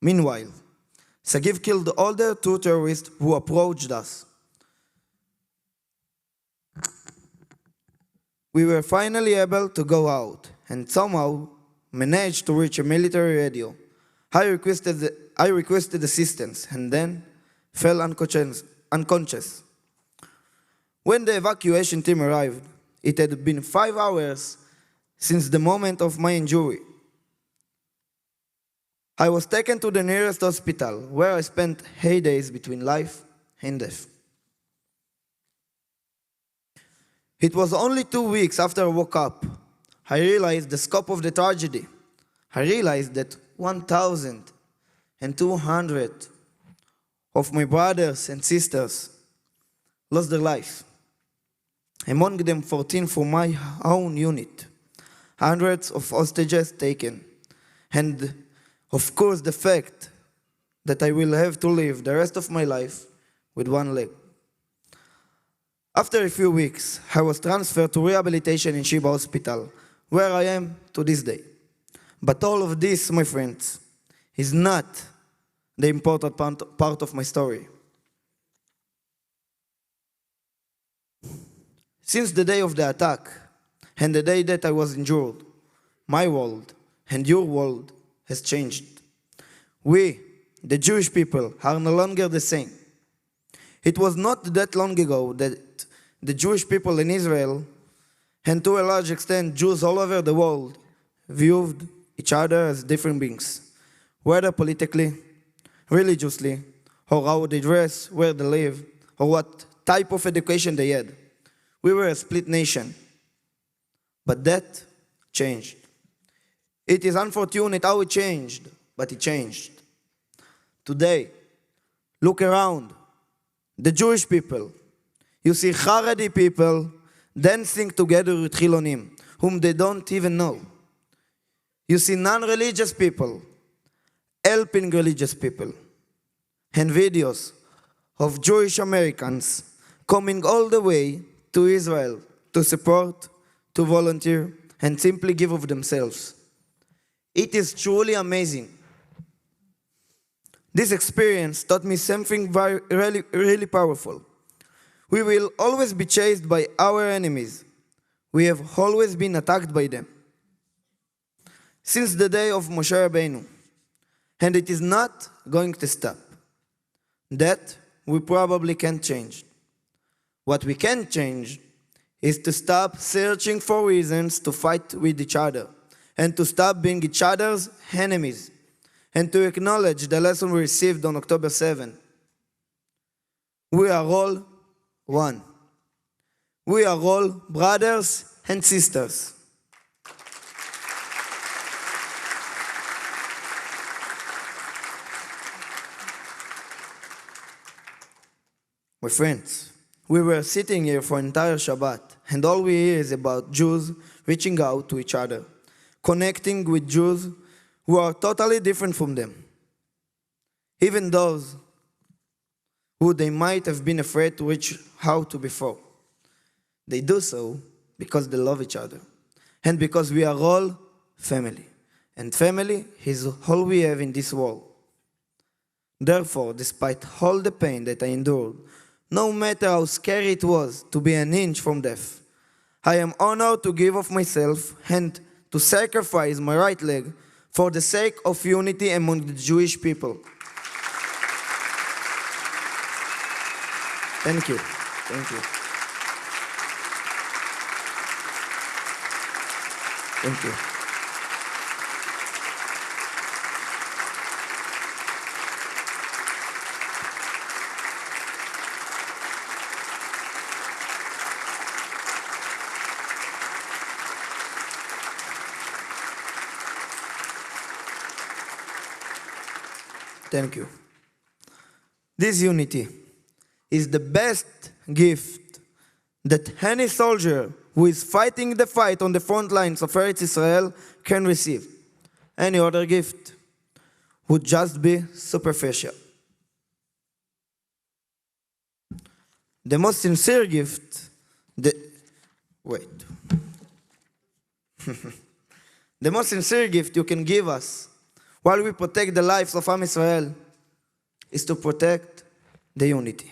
Speaker 11: Meanwhile, Tzagiv killed all the two terrorists who approached us. We were finally able to go out and somehow managed to reach a military radio. I requested assistance and then fell unconscious. When the evacuation team arrived, it had been 5 hours since the moment of my injury. I was taken to the nearest hospital, where I spent 8 days between life and death. It was only 2 weeks after I woke up, I realized the scope of the tragedy. I realized that 1,200 of my brothers and sisters lost their life. Among them, 14 from my own unit, hundreds of hostages taken, and of course the fact that I will have to live the rest of my life with one leg. After a few weeks, I was transferred to rehabilitation in Sheba Hospital, where I am to this day. But all of this, my friends, is not the important part of my story. Since the day of the attack and the day that I was injured, my world and your world has changed. We, the Jewish people, are no longer the same. It was not that long ago that the Jewish people in Israel, and to a large extent Jews all over the world, viewed each other as different beings, whether politically, religiously, or how they dress, where they live, or what type of education they had. We were a split nation. But that changed. It is unfortunate how it changed, but it changed. Today, look around. The Jewish people. You see Haredi people dancing together with Chilonim, whom they don't even know. You see non-religious people helping religious people. And videos of Jewish Americans coming all the way to Israel to support, to volunteer, and simply give of themselves. It is truly amazing. This experience taught me something really powerful. We will always be chased by our enemies. We have always been attacked by them. Since the day of Moshe Rabbeinu. And it is not going to stop. That we probably can't change. What we can change is to stop searching for reasons to fight with each other and to stop being each other's enemies and to acknowledge the lesson we received on October 7. We are all one. We are all brothers and sisters. My friends, we were sitting here for an entire Shabbat, and all we hear is about Jews reaching out to each other, connecting with Jews who are totally different from them. Even those who they might have been afraid to reach out to before. They do so because they love each other, and because we are all family, and family is all we have in this world. Therefore, despite all the pain that I endured, no matter how scary it was to be an inch from death, I am honored to give of myself and to sacrifice my right leg for the sake of unity among the Jewish people. Thank you. Thank you. Thank you. Thank you. This unity is the best gift that any soldier who is fighting the fight on the front lines of Eretz Israel can receive. Any other gift would just be superficial. The most sincere gift, the most sincere gift you can give us while we protect the lives of Am Israel is to protect the unity,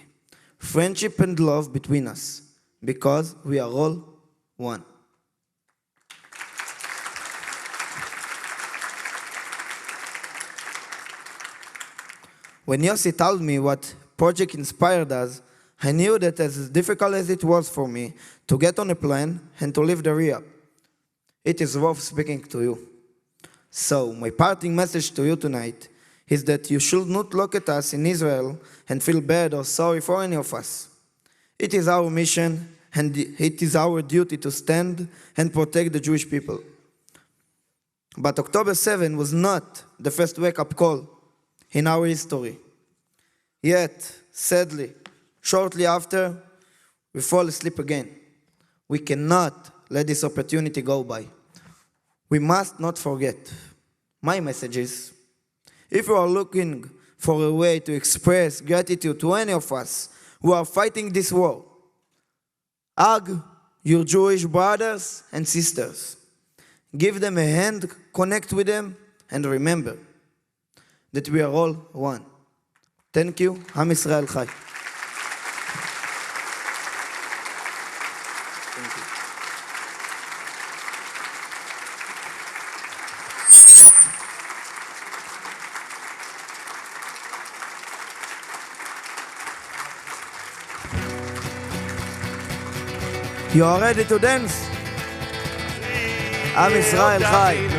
Speaker 11: friendship and love between us, because we are all one. When Yossi told me what Project Inspire does, I knew that as difficult as it was for me to get on a plane and to leave the Riyadh, it is worth speaking to you. So, my parting message to you tonight is that you should not look at us in Israel and feel bad or sorry for any of us. It is our mission and it is our duty to stand and protect the Jewish people. But October 7 was not the first wake-up call in our history. Yet, sadly, shortly after, we fall asleep again. We cannot let this opportunity go by. We must not forget. My message is, if you are looking for a way to express gratitude to any of us who are fighting this war, hug your Jewish brothers and sisters. Give them a hand, connect with them, and remember that we are all one. Thank you. Am Israel Chai. You are ready to dance? Am Israel Chai.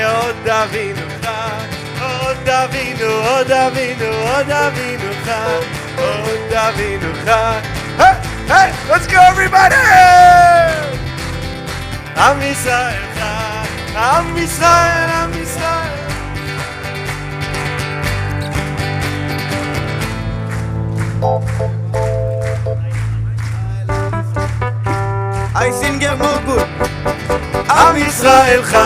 Speaker 1: עוד אבינו חי, עוד אבינו, עוד אבינו, עוד אבינו חי, עוד אבינו חי. Hey, hey, let's go everybody! עם ישראל חי, עם ישראל, עם ישראל.
Speaker 11: I sing it more good.
Speaker 1: עם ישראל חי,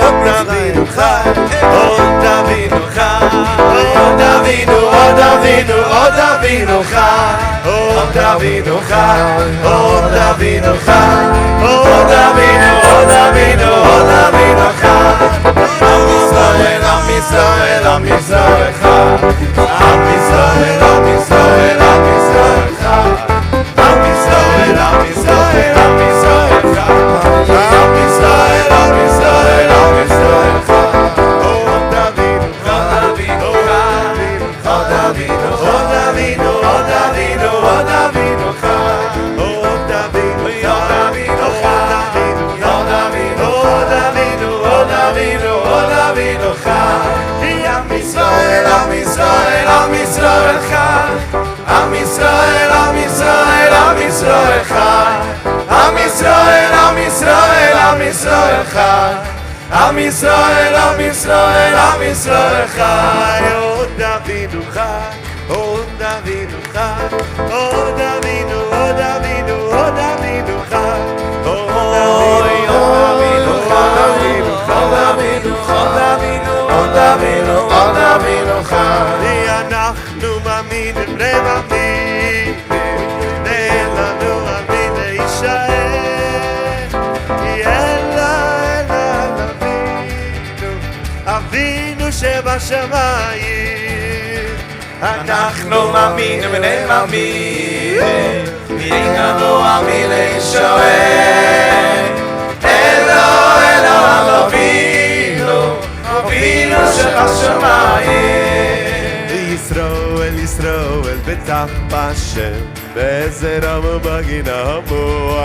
Speaker 1: עוד אבינו חי, עוד אבינו חי, עוד אבינו, עוד אבינו, עוד אבינו חי, עוד אבינו חי, עוד אבינו חי, עוד אבינו, עוד אבינו, עוד אבינו חי. עם ישראל, עם ישראל, עם ישראל חי, עם ישראל, עם ישראל, עם ישראל חי, עם ישראל, עם ישראל, עם ישראל חי. Am Israel, Am Israel, Am Israel Chai. Od Avinu, Od Avinu, Od Avinu, Od Avinu, Od Avinu, Od Avinu Chai. Od Avinu, Od Avinu, Od Avinu, Od Avinu, Od Avinu, Od Avinu Chai. Am Israel, Am Israel, Am Israel Chai. Am Israel, Am Israel, Am Israel Chai. Am Israel, Am Israel, Am Israel Chai. Am Israel, Am Israel, Am Israel Chai. Od Avinu Chai, Od Avinu Chai, Od Avinu, Od Avinu, Od Avinu Chai. Od Avinu, Od Avinu, Od Avinu, Od Avinu, Od Avinu, Od Avinu Chai. אנחנו מאמינים למאמין, תן לנו להאמין להישאר. כי אלה נביא,
Speaker 12: אבינו שבשמיים.
Speaker 13: אנחנו מאמינים ונהם מאמינים, אין לנו עמילי שואל. אלו אבינו, אבינו שבשמיים.
Speaker 12: ישראל, ישראל, בטח בשם, בעזרם ובגינמו.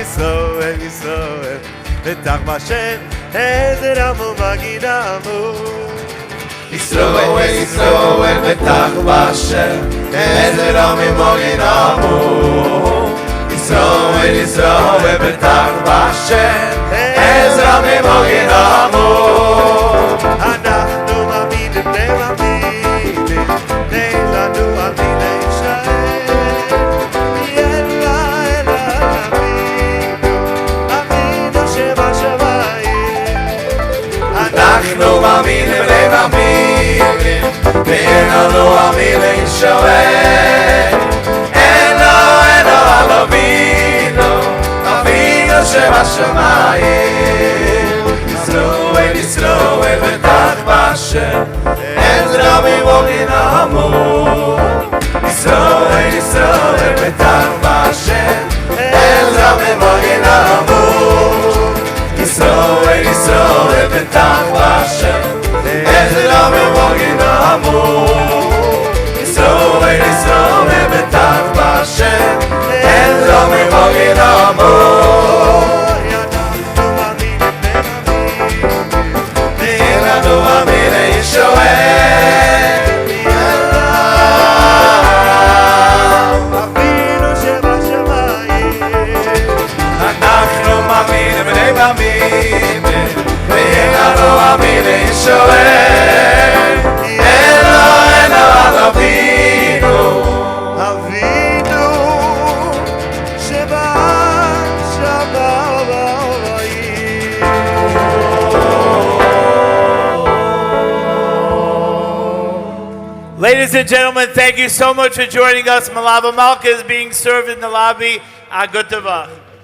Speaker 12: ישראל, ישראל, בטח בשם, בעזרם ובגינמו.
Speaker 13: ישראל, ישראל, בטח בשם, בעזרם ובגינמו. ישראל, ישראל, בטח בשם, בעזרם ובגינמו.
Speaker 12: אנחנו מאמינים ומאמינים, תן לנו אמיני ישראל. אלא אבינו שבשמיים.
Speaker 13: אנחנו מאמינים ומאמינים, ואין לנו אמיני שואל. אלו אבינו, אבינו שבשמיים. ישראל, ישראל, בטח בשם, עזרא ממגיננו. ישראל, ישראל, בטח בשם, עזרא ממגיננו. ישראל, ישראל, בטח בשם, עזרא ממגיננו. ישראל, ישראל, בטח בשם, עזרא ממגיננו.
Speaker 1: Ladies and gentlemen, thank you so much for joining us. Malava Malka is being served in the lobby. Agutava.